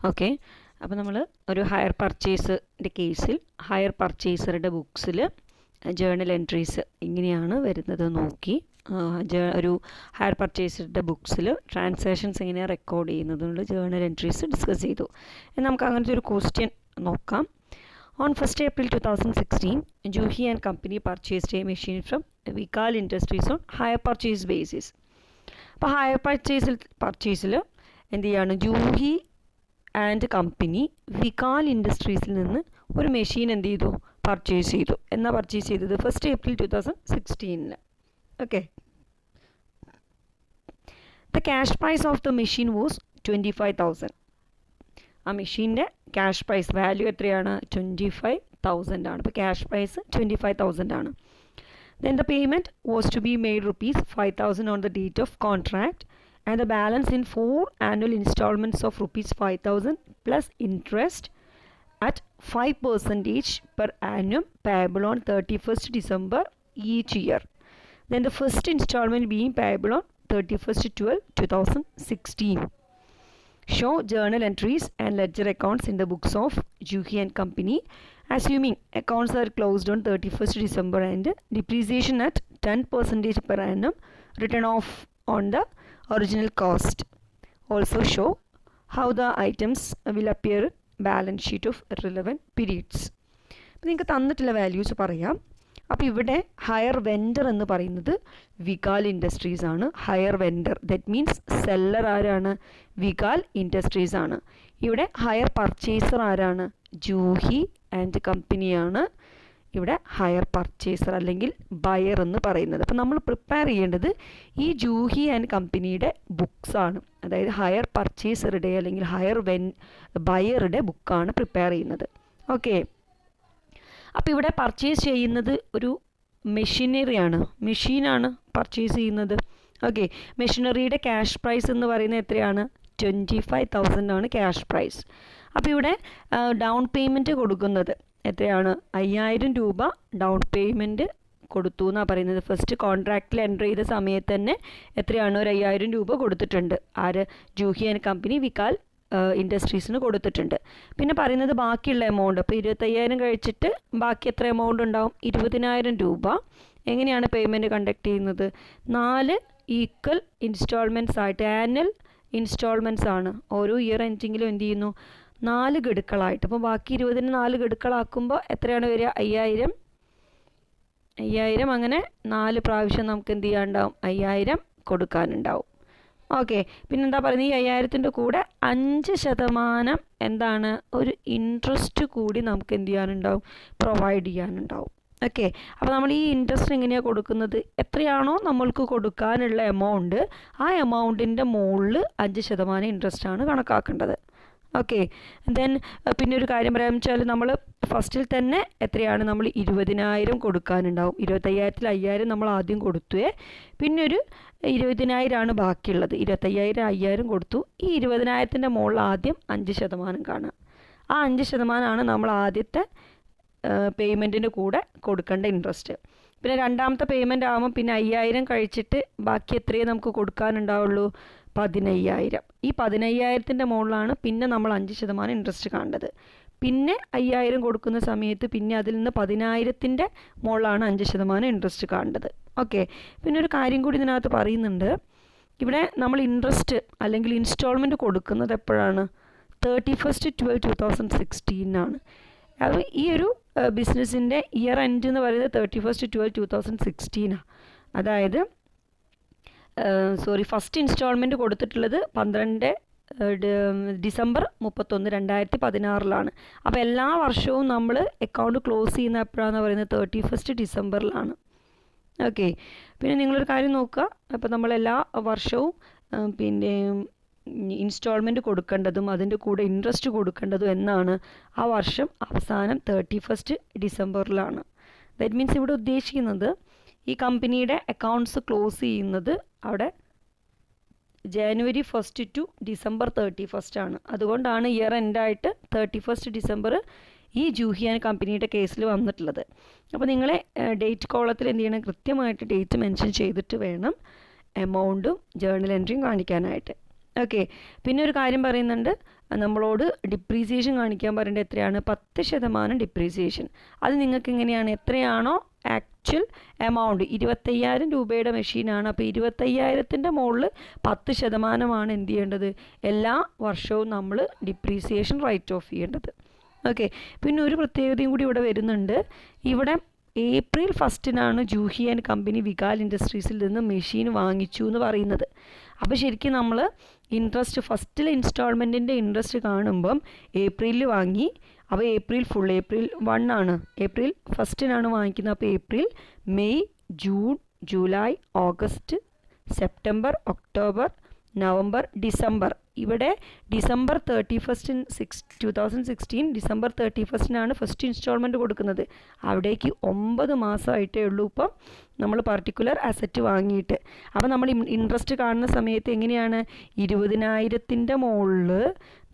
Okay, അപ്പോൾ നമ്മൾ ഒരു ഹയർ പർച്ചേസിൻ്റെ കേസിൽ ഹയർ പർച്ചേസറുടെ ബുക്സിൽ ജേണൽ എൻട്രീസ് ഇങ്ങനെയാണ് വരുന്നത് നോക്കി. ഒരു ഹയർ പർച്ചേസറുടെ ബുക്സിൽ ട്രാൻസാക്ഷൻസ് എങ്ങനെയാണ് റെക്കോർഡ് ചെയ്യുന്നതുകൊണ്ട് ജേണൽ എൻട്രീസ് ഡിസ്കസ് ചെയ്തു. നമുക്ക് അങ്ങനത്തെ ഒരു ക്വസ്റ്റ്യൻ നോക്കാം. On 1st April 2016, Juhi and company purchased a machine from Vikal Industries on hire purchase basis. അപ്പോൾ ഹയർ പർച്ചേസിൽ എന്ത് ചെയ്യാണ്, ജൂഹി ആൻഡ് കമ്പനി വികാൽ ഇൻഡസ്ട്രീസിൽ നിന്ന് ഒരു മെഷീൻ എന്ത് ചെയ്തു, പർച്ചേസ് ചെയ്തു. എന്നാ പർച്ചേസ് ചെയ്തത്? 1st April 2016. Okay, the cash prize of the machine was 25,000. ആ മെഷീൻ്റെ ക്യാഷ് പ്രൈസ് വാല്യൂ എത്രയാണ്? 25,000 ആണ്. അപ്പോൾ ക്യാഷ് പ്രൈസ് 25,000 ആണ്. Then the payment was to be made ₹5,000 on the date of contract and the balance in 4 annual installments of ₹5,000 plus interest at 5% per annum payable on 31st December each year. Then the first installment being payable on 31st 12/2016. Show journal entries and ledger accounts in the books of Juhi and Company, assuming accounts are closed on 31st December and depreciation at 10% per annum written off on the original cost. Also show how the items will appear in balance sheet of relevant periods. അപ്പോൾ നിങ്ങൾക്ക് തന്നിട്ടുള്ള values പറയാം. അപ്പോൾ ഇവിടെ hire vendor എന്ന് പറയുന്നത് Vikal industries ആണ്. Higher vendor, that means seller ആരാണ്? വികാൽ ഇൻഡസ്ട്രീസ് ആണ്. ഇവിടെ ഹയർ പർച്ചേസർ ആരാണ്? ജൂഹി ആൻഡ് കമ്പനിയാണ് ഇവിടെ ഹയർ പർച്ചേസർ അല്ലെങ്കിൽ ബയർ എന്ന് പറയുന്നത്. അപ്പോൾ നമ്മൾ പ്രിപ്പയർ ചെയ്യേണ്ടത് ഈ ജൂഹി ആൻഡ് കമ്പനിയുടെ ബുക്സ് ആണ്. അതായത് ഹയർ പർച്ചേസറുടെ അല്ലെങ്കിൽ ബയറുടെ ബുക്കാണ് പ്രിപ്പയർ ചെയ്യുന്നത്. ഓക്കെ, അപ്പോൾ ഇവിടെ പർച്ചേസ് ചെയ്യുന്നത് ഒരു മെഷീനാണ് പർച്ചേസ് ചെയ്യുന്നത്. ഓക്കെ, മെഷീനറിയുടെ ക്യാഷ് പ്രൈസ് എന്ന് പറയുന്നത് എത്രയാണ്? 25,000 ആണ് ക്യാഷ് പ്രൈസ്. അപ്പോൾ ഇവിടെ ഡൗൺ പേയ്മെൻറ്റ് കൊടുക്കുന്നത് എത്രയാണ്? 5,000 രൂപ ഡൗൺ പേയ്മെൻറ്റ് കൊടുത്തു എന്നാണ് പറയുന്നത്. ഫസ്റ്റ് കോൺട്രാക്റ്റിൽ എൻ്റർ ചെയ്ത സമയത്ത് തന്നെ എത്രയാണ്? ഒരു 5,000 രൂപ കൊടുത്തിട്ടുണ്ട്. ആര്? ജൂഹി ആൻഡ് കമ്പനി വികാൽ ഇൻഡസ്ട്രീസിന് കൊടുത്തിട്ടുണ്ട്. പിന്നെ പറയുന്നത് ബാക്കിയുള്ള എമൗണ്ട്. അപ്പോൾ 25,000 കഴിച്ചിട്ട് ബാക്കി എത്ര എമൗണ്ട് ഉണ്ടാവും? 20,000 രൂപ. എങ്ങനെയാണ് പേയ്മെൻറ്റ് കണ്ടക്ട് ചെയ്യുന്നത്? 4 ഈക്വൽ ഇൻസ്റ്റാൾമെൻറ്റ്സ് ആയിട്ട്, ആനുവൽ ഇൻസ്റ്റാൾമെൻറ്റ്സ് ആണ്. ഓരോ ഇയർ എൻഡിങ്ങിലും എന്ത് ചെയ്യുന്നു? 4 ഗഡുക്കളായിട്ട്. അപ്പോൾ ബാക്കി 20ന് 4 ഗഡുക്കളാക്കുമ്പോൾ എത്രയാണ് വരിക? 5,000. അങ്ങനെ 4 പ്രാവശ്യം നമുക്ക് എന്ത് ചെയ്യാനുണ്ടാവും? 5,000 കൊടുക്കാനുണ്ടാവും. ഓക്കെ, പിന്നെന്താ പറയുന്നത്? ഈ 5,000ൻ്റെ കൂടെ 5% എന്താണ്? ഒരു ഇൻട്രസ്റ്റ് കൂടി നമുക്ക് എന്ത് ചെയ്യാനുണ്ടാവും? പ്രൊവൈഡ് ചെയ്യാനുണ്ടാവും. ഓക്കെ, അപ്പോൾ നമ്മൾ ഈ ഇൻട്രസ്റ്റ് എങ്ങനെയാണ് കൊടുക്കുന്നത്? എത്രയാണോ നമ്മൾക്ക് കൊടുക്കാനുള്ള എമൗണ്ട്, ആ എമൗണ്ടിൻ്റെ മുകളിൽ 5% ഇൻട്രസ്റ്റാണ് കണക്കാക്കേണ്ടത്. ഓക്കെ, ദെൻ പിന്നെ ഒരു കാര്യം പറയാമെന്ന് വെച്ചാൽ നമ്മൾ ഫസ്റ്റിൽ തന്നെ എത്രയാണ്? നമ്മൾ 20,000 കൊടുക്കാനുണ്ടാവും. 25,000-ൽ 5,000 നമ്മൾ ആദ്യം കൊടുത്തുവേ, പിന്നെ ഒരു 20,000 ബാക്കിയുള്ളത്. 25,000 5,000 കൊടുത്തു. ഈ 20,000ൻ്റെ മുകളിൽ ആദ്യം 5% കാണുക. ആ 5% നമ്മൾ ആദ്യത്തെ പേയ്മെൻറ്റിൻ്റെ കൂടെ കൊടുക്കേണ്ട ഇൻട്രസ്റ്റ്. പിന്നെ രണ്ടാമത്തെ പേയ്മെൻറ്റ് ആകുമ്പോൾ പിന്നെ 5,000 കഴിച്ചിട്ട് ബാക്കി എത്രയേ നമുക്ക് കൊടുക്കാനുണ്ടാവുള്ളൂ? 15,000. ഈ 15,000ൻ്റെ മുകളിലാണ് പിന്നെ നമ്മൾ 5% ഇൻട്രസ്റ്റ് കാണേണ്ടത്. പിന്നെ 5,000 കൊടുക്കുന്ന സമയത്ത് പിന്നെ അതിൽ നിന്ന് 10,000ൻ്റെ മുകളിലാണ് 5% ഇൻട്രസ്റ്റ് കാണേണ്ടത്. ഓക്കെ, പിന്നെ ഒരു കാര്യം കൂടി ഇതിനകത്ത് പറയുന്നുണ്ട്. ഇവിടെ നമ്മൾ ഇൻട്രസ്റ്റ് അല്ലെങ്കിൽ ഇൻസ്റ്റാൾമെൻറ്റ് കൊടുക്കുന്നത് എപ്പോഴാണ്? 31st 12/2016 ആണ്. അപ്പോൾ ഈ ഒരു ബിസിനസ്സിൻ്റെ ഇയർ എൻഡ് എന്ന് പറയുന്നത് 31st 12/2016 ആണ്. അതായത് ഫസ്റ്റ് ഇൻസ്റ്റാൾമെൻറ്റ് കൊടുത്തിട്ടുള്ളത് 12 ഡിസംബർ 31, 2016. അപ്പോൾ എല്ലാ വർഷവും നമ്മൾ അക്കൗണ്ട് ക്ലോസ് ചെയ്യുന്ന എപ്പോഴാണെന്ന് പറയുന്നത് 31st ഡിസംബറിലാണ്. ഓക്കെ, പിന്നെ നിങ്ങളൊരു കാര്യം നോക്കുക. അപ്പോൾ നമ്മൾ എല്ലാ വർഷവും പിന്നെ ഇൻസ്റ്റാൾമെൻറ്റ് കൊടുക്കേണ്ടതും അതിൻ്റെ കൂടെ ഇൻട്രസ്റ്റ് കൊടുക്കേണ്ടതും എന്നാണ്? ആ വർഷം അവസാനം 31st ഡിസംബറിലാണ്. ദാറ്റ് മീൻസ് ഇവിടെ ഉദ്ദേശിക്കുന്നത് ഈ കമ്പനിയുടെ അക്കൗണ്ട്സ് ക്ലോസ് ചെയ്യുന്നത് അവിടെ January 1st to December 31st ആണ്. അതുകൊണ്ടാണ് ഇയർ എൻഡായിട്ട് 31st ഡിസംബർ ഈ ജൂഹി ആൻഡ് കമ്പനിയുടെ കേസിൽ വന്നിട്ടുള്ളത്. അപ്പോൾ നിങ്ങളെ ഡേറ്റ് കോളത്തിൽ എന്ത് ചെയ്യണം? കൃത്യമായിട്ട് ഡേറ്റ് മെൻഷൻ ചെയ്തിട്ട് വേണം എമൗണ്ടും ജേർണൽ എൻട്രിയും കാണിക്കാനായിട്ട്. ഓക്കെ. പിന്നെ ഒരു കാര്യം പറയുന്നുണ്ട്, നമ്മളോട് ഡിപ്രീസിയേഷൻ കാണിക്കാൻ പറയേണ്ടത് എത്രയാണ്? 10% ഡിപ്രീസിയേഷൻ. അത് നിങ്ങൾക്ക് എങ്ങനെയാണ്? എത്രയാണോ ആക്ച്വൽ എമൗണ്ട്, 25,000 രൂപയുടെ മെഷീനാണ്, അപ്പോൾ 25,000-ൻ്റെ മുകളിൽ 10% എന്ത് ചെയ്യേണ്ടത്? എല്ലാ വർഷവും നമ്മൾ ഡിപ്രീസിയേഷൻ റൈറ്റ് ഓഫ് ചെയ്യേണ്ടത്. ഓക്കെ. പിന്നെ ഒരു പ്രത്യേകതയും കൂടി ഇവിടെ വരുന്നുണ്ട്. ഇവിടെ ഏപ്രിൽ 1 ജൂഹി ആൻഡ് കമ്പനി വികാൽ ഇൻഡസ്ട്രീസിൽ നിന്ന് മെഷീൻ വാങ്ങിച്ചു എന്ന് പറയുന്നത്. അപ്പോൾ ശരിക്കും നമ്മൾ ഇൻട്രസ്റ്റ് ഫസ്റ്റിലെ ഇൻസ്റ്റാൾമെൻറ്റിൻ്റെ ഇൻട്രസ്റ്റ് കാണുമ്പം ഏപ്രിലിൽ വാങ്ങി, അപ്പോൾ ഏപ്രിൽ 1 ഏപ്രിൽ 1 വാങ്ങിക്കുന്നത്. അപ്പോൾ April, May, June, July, August, September, October, November, December. ഇവിടെ ഡിസംബർ 31 2016 ഡിസംബർ 31 ഫസ്റ്റ് ഇൻസ്റ്റാൾമെൻറ്റ് കൊടുക്കുന്നത്. അവിടേക്ക് 9 മാസമായിട്ടേ ഉള്ളൂ ഇപ്പം നമ്മൾ പർട്ടിക്കുലർ അസറ്റ് വാങ്ങിയിട്ട്. അപ്പോൾ നമ്മൾ ഇൻട്രസ്റ്റ് കാണുന്ന സമയത്ത് എങ്ങനെയാണ്? 20,000-ൻ്റെ മുകളിൽ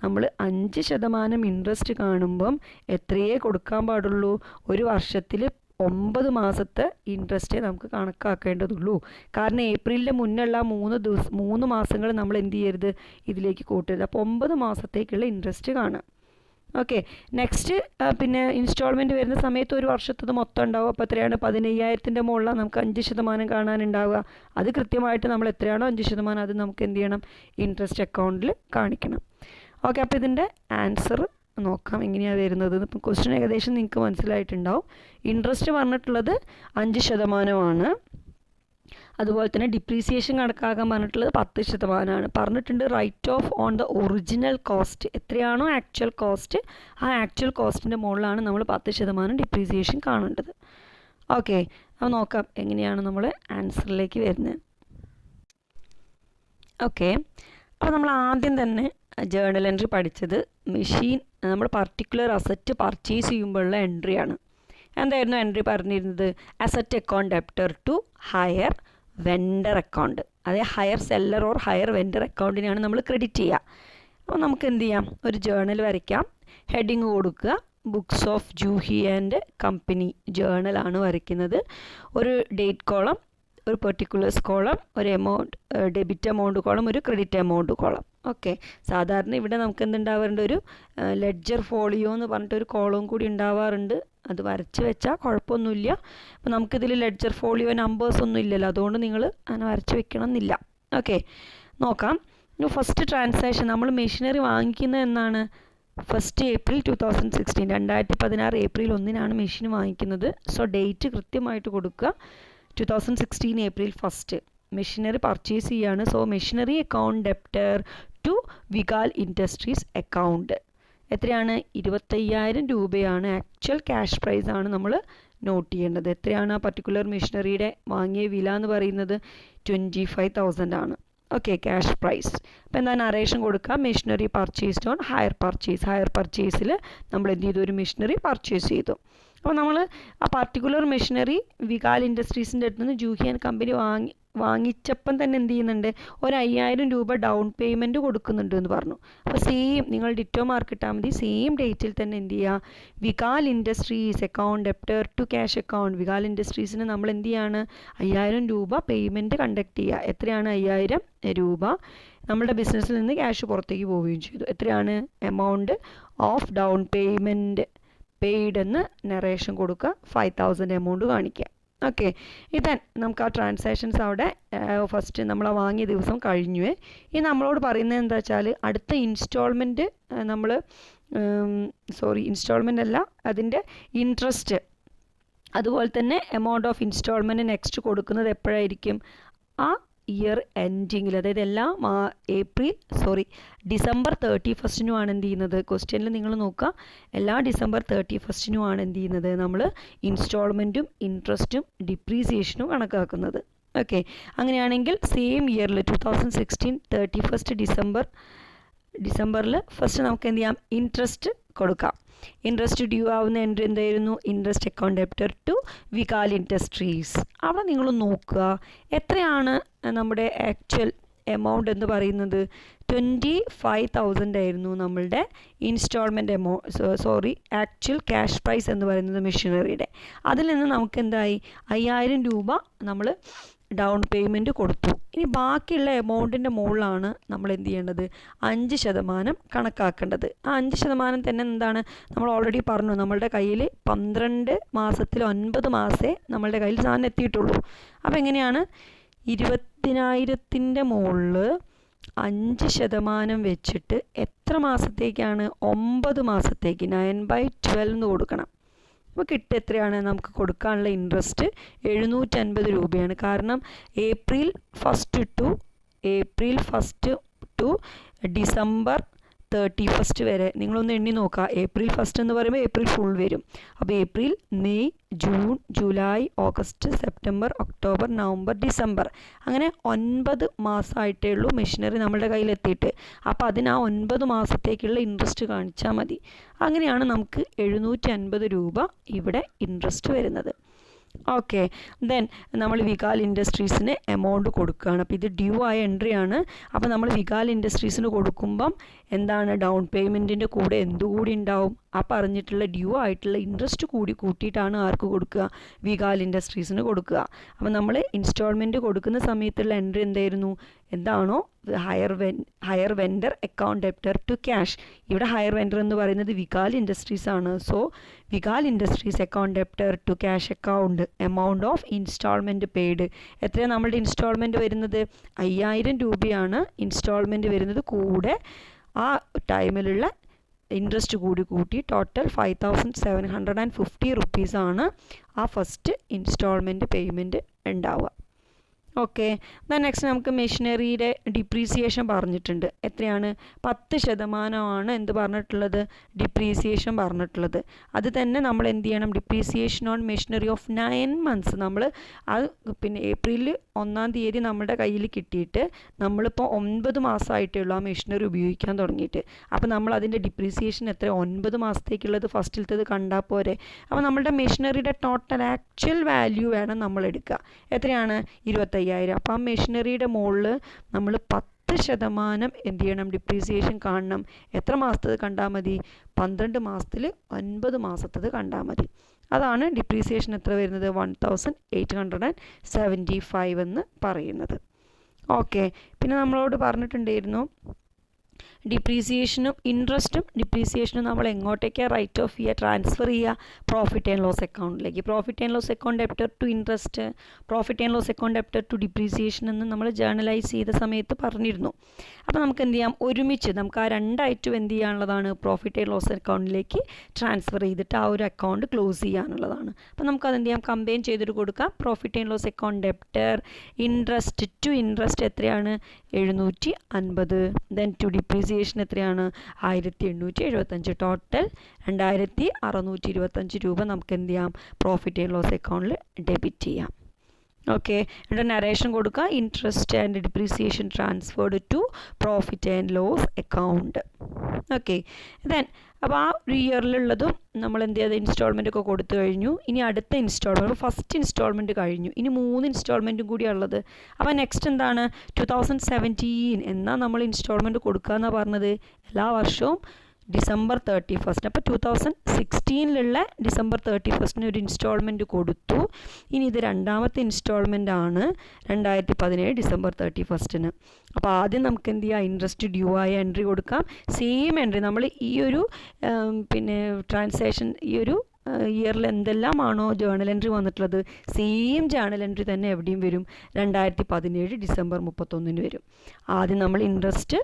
നമ്മൾ 5% ഇൻട്രസ്റ്റ് കാണുമ്പം എത്രയേ കൊടുക്കാൻ പാടുള്ളൂ? ഒരു വർഷത്തിൽ 9 മാസത്തെ ഇൻട്രസ്റ്റേ നമുക്ക് കണക്കാക്കേണ്ടതുള്ളൂ. കാരണം ഏപ്രിലിൻ്റെ മുന്നുള്ള 3 മാസങ്ങൾ നമ്മൾ എന്ത് ചെയ്യരുത്? ഇതിലേക്ക് കൂട്ടരുത്. അപ്പോൾ 9 മാസത്തേക്കുള്ള ഇൻട്രസ്റ്റ് കാണാം. ഓക്കെ. നെക്സ്റ്റ് പിന്നെ ഇൻസ്റ്റാൾമെൻറ്റ് വരുന്ന സമയത്ത് ഒരു വർഷത്തത് മൊത്തം ഉണ്ടാവും. അപ്പോൾ എത്രയാണ്? 15,000-ൻ്റെ മുകളിലാണ് നമുക്ക് 5% കാണാനുണ്ടാവുക. അത് കൃത്യമായിട്ട് നമ്മൾ എത്രയാണോ 5% അത് നമുക്ക് എന്ത് ചെയ്യണം? ഇൻട്രസ്റ്റ് അക്കൗണ്ടിൽ കാണിക്കണം. ഓക്കെ. അപ്പോൾ ഇതിൻ്റെ ആൻസർ നോക്കാം എങ്ങനെയാണ് വരുന്നത്. ഇപ്പം ക്വസ്റ്റ്യൻ ഏകദേശം നിങ്ങൾക്ക് മനസ്സിലായിട്ടുണ്ടാവും. ഇൻട്രസ്റ്റ് പറഞ്ഞിട്ടുള്ളത് 5%. അതുപോലെ തന്നെ ഡിപ്രീസിയേഷൻ കണക്കാക്കാൻ പറഞ്ഞിട്ടുള്ളത് 10%. പറഞ്ഞിട്ടുണ്ട് write off on the original cost. എത്രയാണോ ആക്ച്വൽ കോസ്റ്റ്, ആ ആക്ച്വൽ കോസ്റ്റിൻ്റെ മുകളിലാണ് നമ്മൾ 10% ഡിപ്രീസിയേഷൻ കാണേണ്ടത്. ഓക്കെ. അപ്പോൾ നോക്കാം എങ്ങനെയാണ് നമ്മൾ ആൻസറിലേക്ക് വരുന്നത്. ഓക്കെ. അപ്പോൾ നമ്മൾ ആദ്യം തന്നെ ജേർണൽ എൻട്രി പഠിച്ചത് മെഷീൻ നമ്മൾ പർട്ടിക്കുലർ അസറ്റ് പർച്ചേസ് ചെയ്യുമ്പോഴുള്ള എൻട്രിയാണ്. എന്തായിരുന്നു എൻട്രി പറഞ്ഞിരുന്നത്? Asset account debtor to hire vendor account. അതേ hire seller or hire vendor അക്കൗണ്ടിനാണ് നമ്മൾ ക്രെഡിറ്റ് ചെയ്യുക. അപ്പോൾ നമുക്ക് എന്ത് ചെയ്യാം? ഒരു ജേർണൽ വരയ്ക്കാം. ഹെഡിങ് കൊടുക്കുക, books of Juhi and company ജേർണലാണ് വരയ്ക്കുന്നത്. ഒരു ഡേറ്റ് കോളം, ഒരു പെർട്ടിക്കുലേഴ്സ് കോളം, ഒരു എമൗണ്ട് ഡെബിറ്റ് എമൗണ്ട് കോളം, ഒരു ക്രെഡിറ്റ് എമൗണ്ട് കോളം. ഓക്കെ. സാധാരണ ഇവിടെ നമുക്ക് എന്തുണ്ടാവാറുണ്ട്? ഒരു ലെഡ്ജർ ഫോളിയോ എന്ന് പറഞ്ഞിട്ടൊരു കോളവും കൂടി ഉണ്ടാവാറുണ്ട്. അത് വരച്ച് വെച്ചാൽ കുഴപ്പമൊന്നുമില്ല. അപ്പോൾ നമുക്കിതിൽ ലെഡ്ജർ ഫോളിയോ നമ്പേഴ്സ് ഒന്നും ഇല്ലല്ലോ, അതുകൊണ്ട് നിങ്ങൾ അങ്ങനെ വരച്ച് വെക്കണം എന്നില്ല. ഓക്കെ. നോക്കാം. ഫസ്റ്റ് ട്രാൻസാക്ഷൻ നമ്മൾ മെഷീനറി വാങ്ങിക്കുന്നത് എന്നാണ്? 1 ഏപ്രിൽ 2016 2016 ഏപ്രിൽ 1 മെഷീൻ വാങ്ങിക്കുന്നത്. സോ ഡേറ്റ് കൃത്യമായിട്ട് കൊടുക്കുക. 2016 ഏപ്രിൽ 1 മെഷീനറി പർച്ചേസ് ചെയ്യാണ്. So machinery account debtor to Vikal industries account എത്രയാണ്? 25,000 രൂപയാണ്. ആക്ച്വൽ ക്യാഷ് പ്രൈസ് ആണ് നമ്മൾ നോട്ട് ചെയ്യേണ്ടത്. എത്രയാണ് ആ പർട്ടിക്കുലർ മെഷീനറിയുടെ വാങ്ങിയ വില എന്ന് പറയുന്നത്? 25,000 ആണ്. ഓക്കെ. Cash price. അപ്പോൾ എന്താ നറേഷൻ കൊടുക്കുക? Machinery purchased on hire purchase. Hire പർച്ചേസിൽ നമ്മൾ എന്ത് ചെയ്തു? ഒരു മെഷീനറി പർച്ചേസ് ചെയ്തു. അപ്പോൾ നമ്മൾ ആ പർട്ടിക്കുലർ മെഷീനറി വികാൽ ഇൻഡസ്ട്രീസിൻ്റെ അടുത്ത് നിന്ന് ജൂഹി ആൻഡ് കമ്പനി വാങ്ങിച്ചപ്പം തന്നെ എന്ത് ചെയ്യുന്നുണ്ട്? ഒരു 5,000 രൂപ ഡൗൺ പേയ്മെൻറ്റ് കൊടുക്കുന്നുണ്ട് എന്ന് പറഞ്ഞു. അപ്പോൾ സെയിം നിങ്ങൾ ഡിറ്റോ മാർക്ക് ഇട്ടാൽ മതി. സെയിം ഡേറ്റിൽ തന്നെ എന്ത് ചെയ്യുക? Vikal industries account debtor to cash account. Vikal ഇൻഡസ്ട്രീസിന് നമ്മൾ എന്ത് ചെയ്യാണ്? 5,000 രൂപ പേയ്മെൻറ്റ് കണ്ടക്ട് ചെയ്യുക. എത്രയാണ്? 5,000 രൂപ. നമ്മുടെ ബിസിനസ്സിൽ നിന്ന് ക്യാഷ് പുറത്തേക്ക് പോവുകയും ചെയ്തു. എത്രയാണ്? Amount of down payment paid എന്ന് നറേഷൻ കൊടുക്കുക. 5,000 എമൗണ്ട് കാണിക്കുക. ഓക്കെ. ഇതൻ നമുക്ക് ആ ട്രാൻസാക്ഷൻസ് അവിടെ ഫസ്റ്റ് നമ്മൾ വാങ്ങിയ ദിവസം കഴിഞ്ഞു. ഇനി നമ്മളോട് പറയുന്നത് എന്താ വെച്ചാൽ അടുത്ത ഇൻസ്റ്റാൾമെൻറ്റ് നമ്മൾ ഇൻസ്റ്റാൾമെൻ്റ് അല്ല, അതിൻ്റെ ഇൻട്രസ്റ്റ് അതുപോലെ തന്നെ എമൗണ്ട് ഓഫ് ഇൻസ്റ്റാൾമെൻറ്റ് നെക്സ്റ്റ് കൊടുക്കുന്നത് എപ്പോഴായിരിക്കും? ആ ഇയർ എൻഡിങ്ങിൽ, അതായത് ഡിസംബർ 31 എന്ത് ചെയ്യുന്നത്? ക്വസ്റ്റ്യനിൽ നിങ്ങൾ നോക്കുക, എല്ലാ ഡിസംബർ 31 എന്ത് ചെയ്യുന്നത്? നമ്മൾ ഇൻസ്റ്റാൾമെൻറ്റും ഇൻട്രസ്റ്റും ഡിപ്രീസിയേഷനും കണക്കാക്കുന്നത്. ഓക്കെ. അങ്ങനെയാണെങ്കിൽ സെയിം ഇയറിൽ 2016 31 ഡിസംബറിൽ ഫസ്റ്റ് നമുക്ക് എന്ത് ചെയ്യാം? ഇൻട്രസ്റ്റ് കൊടുക്കാം. ഇൻട്രസ്റ്റ് ഡ്യൂ ആവുന്ന എൻട്രി എന്തായിരുന്നു? Interest account debtor to Vikal industries. അവിടെ നിങ്ങൾ നോക്കുക എത്രയാണ് നമ്മുടെ ആക്ച്വൽ എമൗണ്ട് എന്ന് പറയുന്നത്? 25,000 ആയിരുന്നു നമ്മളുടെ ഇൻസ്റ്റാൾമെൻറ്റ് ആക്ച്വൽ ക്യാഷ് പ്രൈസ് എന്ന് പറയുന്നത് മെഷീനറിയുടെ. അതിൽ നിന്ന് നമുക്ക് എന്തായി? 5,000 രൂപ നമ്മൾ ഡൗൺ പേയ്മെൻറ്റ് കൊടുത്തു. ഇനി ബാക്കിയുള്ള എമൗണ്ടിൻ്റെ മുകളിലാണ് നമ്മൾ എന്ത് ചെയ്യേണ്ടത്? 5% കണക്കാക്കേണ്ടത്. ആ 5% തന്നെ എന്താണ്? നമ്മൾ ഓൾറെഡി പറഞ്ഞു, നമ്മളുടെ കയ്യിൽ 12 മാസത്തിൽ 9 മാസമേ നമ്മളുടെ കയ്യിൽ സാധനം എത്തിയിട്ടുള്ളൂ. അപ്പോൾ എങ്ങനെയാണ്? 20,000-ൻ്റെ മുകളിൽ 5% വെച്ചിട്ട് എത്ര മാസത്തേക്കാണ്? 9 മാസത്തേക്ക് 9/12 എന്ന് കൊടുക്കണം. അപ്പോൾ കിട്ടുക എത്രയാണ്? നമുക്ക് കൊടുക്കാനുള്ള ഇൻട്രസ്റ്റ് 750 രൂപയാണ്. കാരണം April 1 to December 31 വരെ നിങ്ങളൊന്ന് എണ്ണി നോക്കുക. April 1 എന്ന് പറയുമ്പോൾ ഏപ്രിൽ ഫുൾ വരും. അപ്പോൾ April, May, June, July, August, September, October, November, December, അങ്ങനെ 9 മാസമായിട്ടേ ഉള്ളൂ മെഷീനറി നമ്മളുടെ കയ്യിലെത്തിയിട്ട്. അപ്പോൾ അതിന് ആ 9 മാസത്തേക്കുള്ള ഇൻട്രസ്റ്റ് കാണിച്ചാൽ മതി. അങ്ങനെയാണ് നമുക്ക് 750 രൂപ ഇവിടെ ഇൻട്രസ്റ്റ് വരുന്നത്. ഓക്കെ, ദെൻ നമ്മൾ വികാൽ ഇൻഡസ്ട്രീസിന് എമൗണ്ട് കൊടുക്കുകയാണ്. അപ്പോൾ ഇത് ഡ്യൂ ആയ എൻട്രി ആണ്. അപ്പോൾ നമ്മൾ വികാൽ ഇൻഡസ്ട്രീസിന് കൊടുക്കുമ്പം എന്താണ്? ഡൗൺ പേയ്മെൻറ്റിൻ്റെ കൂടെ എന്തുകൂടി ഉണ്ടാവും? ആ പറഞ്ഞിട്ടുള്ള ഡ്യൂ ആയിട്ടുള്ള ഇൻട്രസ്റ്റ് കൂടി കൂട്ടിയിട്ടാണ് ആർക്ക് കൊടുക്കുക? വികാൽ ഇൻഡസ്ട്രീസിന് കൊടുക്കുക. അപ്പോൾ നമ്മൾ ഇൻസ്റ്റാൾമെൻറ്റ് കൊടുക്കുന്ന സമയത്തുള്ള എൻട്രി എന്തായിരുന്നു? എന്താണോ hire vendor account debtor to cash. ഇവിടെ ഹയർ വെൻഡർ എന്ന് പറയുന്നത് വികാൽ ഇൻഡസ്ട്രീസ് ആണ്. So Vikal industries account debtor to cash account amount of installment paid. എത്രയാണ് നമ്മളുടെ ഇൻസ്റ്റാൾമെൻറ്റ് വരുന്നത്? 5000 രൂപയാണ് ഇൻസ്റ്റാൾമെൻറ്റ് വരുന്നത്. കൂടെ ആ ടൈമിലുള്ള ഇൻട്രസ്റ്റ് കൂടി കൂട്ടി ടോട്ടൽ 5750 റുപ്പീസാണ് ആ ഫസ്റ്റ് ഇൻസ്റ്റാൾമെൻറ്റ് പേയ്മെൻറ്റ് ഉണ്ടാവുക. ഓക്കെ, ദെൻ നെക്സ്റ്റ് നമുക്ക് മെഷീനറിയുടെ ഡിപ്രീസിയേഷൻ പറഞ്ഞിട്ടുണ്ട്. എത്രയാണ്? 10% എന്ത് പറഞ്ഞിട്ടുള്ളത്? ഡിപ്രീസിയേഷൻ പറഞ്ഞിട്ടുള്ളത്. അത് തന്നെ നമ്മൾ എന്ത് ചെയ്യണം? Depreciation on machinery of 9 months നമ്മൾ അത് പിന്നെ ഏപ്രിൽ 1-ാം തീയതി നമ്മുടെ കയ്യിൽ കിട്ടിയിട്ട് നമ്മളിപ്പോൾ 9 മാസമായിട്ടേ ഉള്ളൂ ആ മെഷീനറി ഉപയോഗിക്കാൻ തുടങ്ങിയിട്ട്. അപ്പോൾ നമ്മൾ അതിൻ്റെ ഡിപ്രീസിയേഷൻ എത്ര? 9 മാസത്തേക്കുള്ളത് ഫസ്റ്റിലത്തേത് കണ്ടാൽ പോരെ. അപ്പോൾ നമ്മളുടെ മെഷീനറിയുടെ ടോട്ടൽ ആക്ച്വൽ വാല്യൂ വേണം നമ്മൾ എടുക്കുക. എത്രയാണ്? 25,000. അപ്പോൾ ആ മെഷീനറിയുടെ മുകളിൽ നമ്മൾ 10% എന്ത് ചെയ്യണം? ഡിപ്രീസിയേഷൻ കാണണം. എത്ര മാസത്തത് കണ്ടാൽ മതി? 12 മാസത്തിൽ 9 മാസത്തത് കണ്ടാൽ മതി. അതാണ് ഡിപ്രീസിയേഷൻ എത്ര വരുന്നത്? 1875 എന്ന് പറയുന്നത്. ഓക്കെ, പിന്നെ നമ്മളോട് പറഞ്ഞിട്ടുണ്ടായിരുന്നു ഡിപ്രീസിയേഷനും ഡിപ്രീസിയേഷനും നമ്മൾ എങ്ങോട്ടേക്കാണ് റൈറ്റ് ഓഫ് ചെയ്യുക? ട്രാൻസ്ഫർ ചെയ്യുക പ്രോഫിറ്റ് ആൻഡ് ലോസ് അക്കൗണ്ടിലേക്ക്. Profit and loss account debtor to interest, profit and loss account debtor to depreciation എന്ന് നമ്മൾ ജേർണലൈസ് ചെയ്ത സമയത്ത് പറഞ്ഞിരുന്നു. അപ്പോൾ നമുക്ക് എന്ത് ചെയ്യാം? ഒരുമിച്ച് നമുക്ക് ആ 2 ഐറ്റം എന്ത് ചെയ്യാനുള്ളതാണ്? പ്രോഫിറ്റ് ആൻഡ് ലോസ് അക്കൗണ്ടിലേക്ക് ട്രാൻസ്ഫർ ചെയ്തിട്ട് ആ ഒരു അക്കൗണ്ട് ക്ലോസ് ചെയ്യാനുള്ളതാണ്. അപ്പോൾ നമുക്കത് എന്ത് ചെയ്യാം? കമ്പൈൻ ചെയ്തിട്ട് കൊടുക്കാം. Profit and loss account debtor interest to interest എത്രയാണ്? 750. ദെൻ ടു ഡിപ്രീസിയേഷൻ എത്രയാണ്? 1875. ടോട്ടൽ 2625 രൂപ നമുക്ക് എന്ത് ചെയ്യാം? പ്രോഫിറ്റ് ആൻഡ് ലോസ് അക്കൗണ്ടിൽ ഡെബിറ്റ് ചെയ്യാം. ഓക്കെ, ഇവിടെ നരേഷൻ കൊടുക്കുക. Interest and depreciation transferred to profit and loss account. Okay, then അപ്പോൾ ആ ഒരു ഇയറിലുള്ളതും നമ്മൾ എന്ത് ചെയ്ത് ഇൻസ്റ്റാൾമെൻ്റ് ഒക്കെ കൊടുത്തു കഴിഞ്ഞു. ഇനി അടുത്ത ഇൻസ്റ്റാൾമെൻറ്റ്, ഫസ്റ്റ് ഇൻസ്റ്റാൾമെൻറ്റ് കഴിഞ്ഞു. ഇനി 3 ഇൻസ്റ്റാൾമെൻറ്റും കൂടിയാണ് ഉള്ളത്. അപ്പോൾ നെക്സ്റ്റ് എന്താണ്? 2017 എന്നാൽ നമ്മൾ ഇൻസ്റ്റാൾമെൻറ്റ് കൊടുക്കുക എന്നാണ് പറഞ്ഞത്. എല്ലാ വർഷവും December 31. അപ്പോൾ 2016 December 31 ഒരു ഇൻസ്റ്റാൾമെൻറ്റ് കൊടുത്തു. ഇനി ഇത് രണ്ടാമത്തെ ഇൻസ്റ്റാൾമെൻ്റ് ആണ് 2017 December 31. അപ്പോൾ ആദ്യം നമുക്ക് എന്ത് ചെയ്യാം? ഇൻട്രസ്റ്റ് ഡ്യൂ ആയ എൻട്രി കൊടുക്കാം. സെയിം എൻട്രി നമ്മൾ ഈ ഒരു പിന്നെ ട്രാൻസാക്ഷൻ ഈ ഒരു ഇയറിൽ എന്തെല്ലാമാണോ ജേർണൽ എൻട്രി വന്നിട്ടുള്ളത് സെയിം ജേർണൽ എൻട്രി തന്നെ എവിടെയും വരും? 2017 December 31 വരും. ആദ്യം നമ്മൾ ഇൻട്രസ്റ്റ്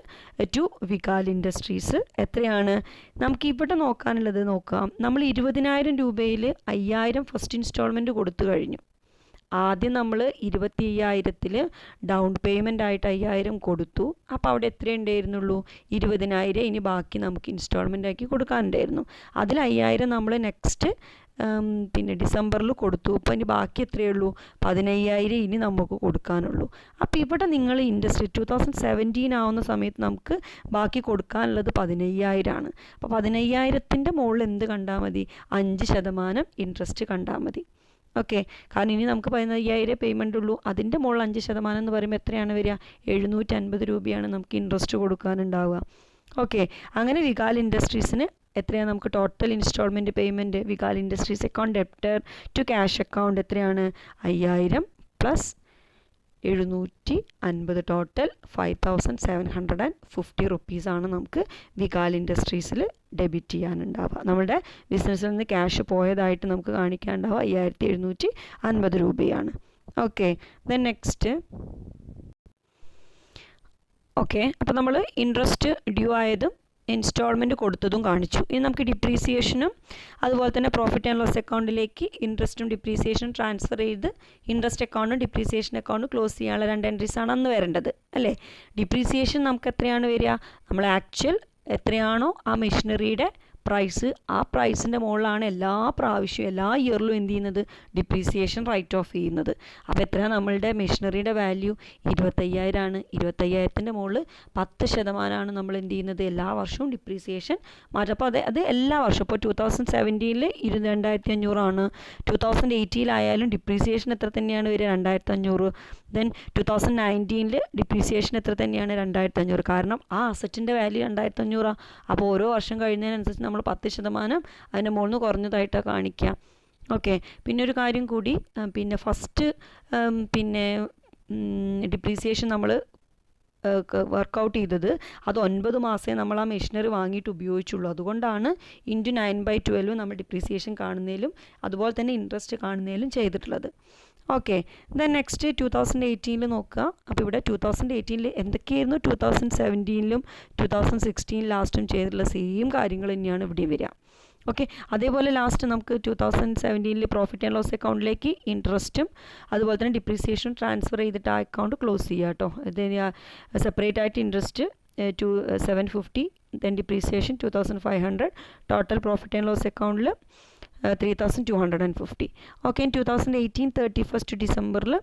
ടു വികാൽ ഇൻഡസ്ട്രീസ് എത്രയാണ്? നമുക്ക് ഇവിടെ നോക്കാനുള്ളത് നോക്കാം. നമ്മൾ 20,000 രൂപയിൽ 5,000 ഫസ്റ്റ് ഇൻസ്റ്റാൾമെൻറ്റ് കൊടുത്തു കഴിഞ്ഞു. ആദ്യം നമ്മൾ 25,000-ൽ ഡൗൺ പേയ്മെൻ്റ് ആയിട്ട് 5,000 കൊടുത്തു. അപ്പോൾ അവിടെ എത്രയേ ഉണ്ടായിരുന്നുള്ളൂ? 20,000. ഇനി ബാക്കി നമുക്ക് ഇൻസ്റ്റാൾമെൻ്റ് ആക്കി കൊടുക്കാനുണ്ടായിരുന്നു. അതിൽ 5,000 നമ്മൾ നെക്സ്റ്റ് പിന്നെ ഡിസംബറിൽ കൊടുത്തു. അപ്പോൾ ഇനി ബാക്കി എത്രയേ ഉള്ളൂ? 15,000 ഇനി നമുക്ക് കൊടുക്കാനുള്ളൂ. അപ്പോൾ ഇവിടെ നിങ്ങൾ ഇൻഡസ്ട്രി 2017 ആവുന്ന സമയത്ത് നമുക്ക് ബാക്കി കൊടുക്കാനുള്ളത് 15,000 ആണ്. അപ്പോൾ 15,000-ൻ്റെ മുകളിൽ എന്ത് കണ്ടാൽ മതി? 5% ഇൻട്രസ്റ്റ് കണ്ടാൽ മതി. ഓക്കെ, കാരണം ഇനി നമുക്ക് 15,000 പേയ്മെൻ്റ് ഉള്ളൂ. അതിൻ്റെ മുകളിൽ 5% എന്ന് പറയുമ്പോൾ എത്രയാണ് വരിക? 750 രൂപയാണ് നമുക്ക് ഇൻട്രസ്റ്റ് കൊടുക്കാനുണ്ടാവുക. ഓക്കെ, അങ്ങനെ വികാൽ ഇൻഡസ്ട്രീസിന് എത്രയാണ് നമുക്ക് total installment payment? Vikal industries account debtor to cash account എത്രയാണ്? 5,000 പ്ലസ് 5750 ടോട്ടൽ 5750 റുപ്പീസാണ് നമുക്ക് വികാൽ ഇൻഡസ്ട്രീസിൽ ഡെബിറ്റ് ചെയ്യാനുണ്ടാവുക. നമ്മുടെ ബിസിനസ്സിൽ നിന്ന് ക്യാഷ് പോയതായിട്ട് നമുക്ക് കാണിക്കാനുണ്ടാവുക 5750 രൂപയാണ്. Okay, then next. ഓക്കെ, അപ്പോൾ നമ്മൾ ഇൻട്രസ്റ്റ് ഡ്യൂ ആയതും ഇൻസ്റ്റാൾമെൻറ്റ് കൊടുത്തതും കാണിച്ചു. ഇനി നമുക്ക് ഡിപ്രീസിയേഷനും അതുപോലെ തന്നെ പ്രോഫിറ്റ് ആൻഡ് ലോസ് അക്കൗണ്ടിലേക്ക് ഇൻട്രസ്റ്റും ഡിപ്രീസിയേഷനും ട്രാൻസ്ഫർ ചെയ്ത് ഇൻട്രസ്റ്റ് അക്കൗണ്ടും ഡിപ്രീസിയേഷൻ അക്കൗണ്ടും ക്ലോസ് ചെയ്യാനുള്ള 2 എൻട്രീസാണ് അന്ന് വരേണ്ടത് അല്ലേ. ഡിപ്രീസിയേഷൻ നമുക്ക് എത്രയാണ് വരിക, നമ്മൾ ആക്ച്വൽ എത്രയാണോ ആ മെഷീനറിയുടെ പ്രൈസ്, ആ പ്രൈസിൻ്റെ മുകളിലാണ് എല്ലാ പ്രാവശ്യവും എല്ലാ ഇയറിലും എന്ത് ചെയ്യുന്നത്, ഡിപ്രീസിയേഷൻ റൈറ്റ് ഓഫ് ചെയ്യുന്നത്. അപ്പോൾ എത്രയാണ് നമ്മളുടെ മെഷീനറിയുടെ വാല്യൂ 25,000 ആണ്. 25,000ൻ്റെ മുകളിൽ 10% നമ്മൾ എന്ത് ചെയ്യുന്നത്, എല്ലാ വർഷവും ഡിപ്രീസിയേഷൻ മാറ്റും. അപ്പോൾ അത് എല്ലാ വർഷവും ഇപ്പോൾ 2017 2,500 ആണ്. 2018 ഡിപ്രീസിയേഷൻ എത്ര തന്നെയാണ് വരിക, 2,500. ദെൻ 2019 ഡിപ്രീസിയേഷൻ എത്ര തന്നെയാണ്, 2,500. കാരണം ആ അസറ്റിൻ്റെ വാല്യൂ 2,500. അപ്പോൾ ഓരോ വർഷം കഴിയുന്നതിനനുസരിച്ച് നമ്മൾ 10% അതിൻ്റെ മുകളിൽ നിന്ന് കുറഞ്ഞതായിട്ടാണ് കാണിക്കുക. ഓക്കെ, പിന്നെ ഒരു കാര്യം കൂടി, പിന്നെ ഫസ്റ്റ് പിന്നെ ഡിപ്രീസിയേഷൻ നമ്മൾ വർക്കൗട്ട് ചെയ്തത് അത് 9 മാസമേ നമ്മൾ ആ മെഷീനറി വാങ്ങിയിട്ട് ഉപയോഗിച്ചുള്ളൂ. അതുകൊണ്ടാണ് ഇൻറ്റു 9/12 നമ്മൾ ഡിപ്രീസിയേഷൻ കാണുന്നതിലും അതുപോലെ തന്നെ ഇൻട്രസ്റ്റ് കാണുന്നതിലും ചെയ്തിട്ടുള്ളത്. ഓക്കെ, ദെൻ നെക്സ്റ്റ് 2018 നോക്കുക. അപ്പോൾ ഇവിടെ 2018 എന്തൊക്കെയായിരുന്നു 2017 2016 ലാസ്റ്റും ചെയ്തിട്ടുള്ള സെയിം കാര്യങ്ങൾ തന്നെയാണ് ഇവിടെയും വരിക. ഓക്കെ, അതേപോലെ ലാസ്റ്റ് നമുക്ക് 2017 പ്രോഫിറ്റ് ആൻഡ് ലോസ് അക്കൗണ്ടിലേക്ക് ഇൻട്രസ്റ്റും അതുപോലെ തന്നെ ഡിപ്രീസിയേഷനും ട്രാൻസ്ഫർ ചെയ്തിട്ട് ആ അക്കൗണ്ട് ക്ലോസ് ചെയ്യുക കേട്ടോ. ഇത് സെപ്പറേറ്റ് ആയിട്ട് interest 750, then depreciation 2500, total profit and loss അക്കൗണ്ടിൽ 3,250. ഓക്കെ, 2018 31st ഡിസംബറിൽ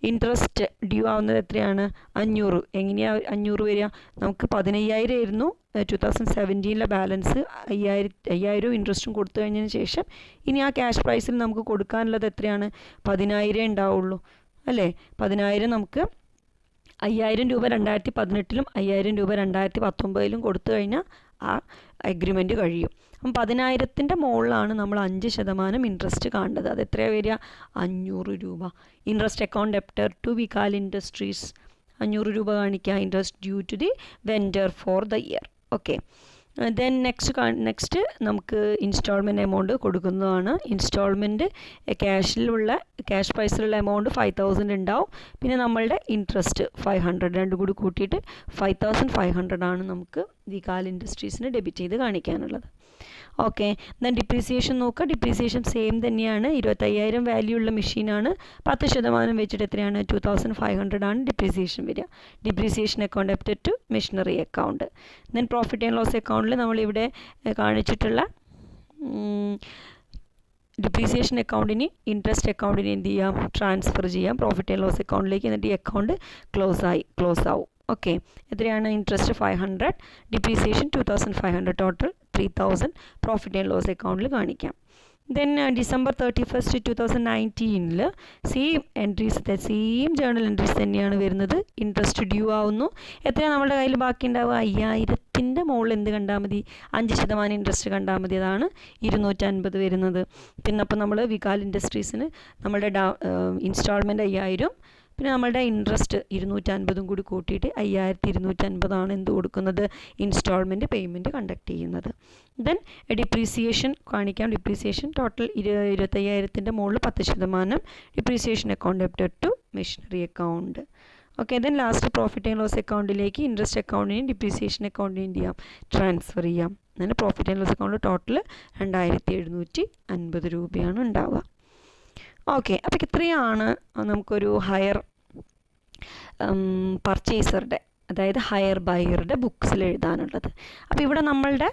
ഇൻട്രസ്റ്റ് ഡ്യൂ ആവുന്നത് എത്രയാണ്, 500. എങ്ങനെയാണ് 500 വരിക, നമുക്ക് 15,000 ആയിരുന്നു 2017 ബാലൻസ്. 5,000 ഇൻട്രസ്റ്റും കൊടുത്തു കഴിഞ്ഞതിന് ശേഷം ഇനി ആ ക്യാഷ് പ്രൈസിൽ നമുക്ക് കൊടുക്കാനുള്ളത് എത്രയാണ്, 10,000 ഉണ്ടാവുള്ളൂ അല്ലേ. 10,000 നമുക്ക് 5,000 രൂപ 2018 5,000 രൂപ 2019 കൊടുത്തു കഴിഞ്ഞാൽ ആ അഗ്രിമെൻറ്റ് കഴിയും. അപ്പം 10,000ൻ്റെ മുകളിലാണ് നമ്മൾ 5% ഇൻട്രസ്റ്റ് കാണേണ്ടത്. അത് എത്രയാണ് വരിക, 500 രൂപ. Interest account debtor to Vikal industries 500 രൂപ കാണിക്കുക, interest due to the vendor for the year. Okay, then next നമുക്ക് ഇൻസ്റ്റാൾമെൻറ്റ് എമൗണ്ട് കൊടുക്കുന്നതാണ്. ഇൻസ്റ്റാൾമെൻറ്റ് ക്യാഷ് പ്രൈസിലുള്ള എമൗണ്ട് 5,000 ഉണ്ടാവും. പിന്നെ നമ്മളുടെ ഇൻട്രസ്റ്റ് 500, രണ്ടും കൂടി കൂട്ടിയിട്ട് 5,500 ആണ് നമുക്ക് വികാൽ ഇൻഡസ്ട്രീസിന് ഡെബിറ്റ് ചെയ്ത് കാണിക്കാനുള്ളത്. ഓക്കെ, ദെൻ ഡിപ്രീസിയേഷൻ നോക്കുക. ഡിപ്രീസിയേഷൻ സെയിം തന്നെയാണ്. 25,000 വാല്യൂ ഉള്ള മെഷീനാണ്. 10% വെച്ചിട്ട് എത്രയാണ്, 2,500 ആണ് ഡിപ്രീസിയേഷൻ വരിക. Depreciation account debited to machinery account. Then profit and loss അക്കൗണ്ടിൽ നമ്മളിവിടെ കാണിച്ചിട്ടുള്ള ഡിപ്രീസിയേഷൻ അക്കൗണ്ടിന് ഇൻട്രസ്റ്റ് അക്കൗണ്ടിന് എന്ത് ചെയ്യാം, ട്രാൻസ്ഫർ ചെയ്യാം പ്രോഫിറ്റ് ആൻഡ് ലോസ് അക്കൗണ്ടിലേക്ക്. എന്നിട്ട് ഈ അക്കൗണ്ട് ക്ലോസ് ആവും. ഓക്കെ, എത്രയാണ്, interest 500, depreciation 2,500, total 3,000 profit and loss അക്കൗണ്ടിൽ കാണിക്കാം. Then December 31st 2019 same entries, same journal entries തന്നെയാണ് വരുന്നത്. ഇൻട്രസ്റ്റ് ഡ്യൂ ആവുന്നു. എത്രയാണ് നമ്മുടെ കയ്യിൽ ബാക്കി ഉണ്ടാവുക, 5,000ൻ്റെ മുകളിൽ എന്ത് കണ്ടാൽ മതി, 5% ഇൻട്രസ്റ്റ് കണ്ടാൽ മതി. അതാണ് 250 വരുന്നത്. പിന്നെ അപ്പോൾ നമ്മൾ വികാൽ ഇൻഡസ്ട്രീസിന് നമ്മളുടെ ഇൻസ്റ്റാൾമെൻറ്റ് 5,000, പിന്നെ നമ്മളുടെ ഇൻട്രസ്റ്റ് 250 കൂടി കൂട്ടിയിട്ട് 5,250 ആണ് എന്ത് കൊടുക്കുന്നത്, ഇൻസ്റ്റാൾമെൻറ്റ് പേയ്മെൻറ്റ് കണ്ടക്ട് ചെയ്യുന്നത്. ദെൻ ഡിപ്രീസിയേഷൻ കാണിക്കാം. ഡിപ്രീസിയേഷൻ ടോട്ടൽ 25,000ൻ്റെ മുകളിൽ 10%, depreciation account debited to machinery account. Okay, then last profit and loss അക്കൗണ്ടിലേക്ക് ഇൻട്രസ്റ്റ് അക്കൗണ്ടിനെയും ഡിപ്രീസിയേഷൻ അക്കൗണ്ടിനെയും എന്ത് ചെയ്യാം, ട്രാൻസ്ഫർ ചെയ്യാം. അങ്ങനെ profit and loss account total 2,750 രൂപയാണ് ഉണ്ടാവുക. ഓക്കെ, അപ്പോൾ ഇത്രയാണ് നമുക്കൊരു ഹയർ പർച്ചേസറുടെ, അതായത് ഹയർ ബയറുടെ ബുക്സിൽ എഴുതാനുള്ളത്. അപ്പോൾ ഇവിടെ നമ്മളുടെ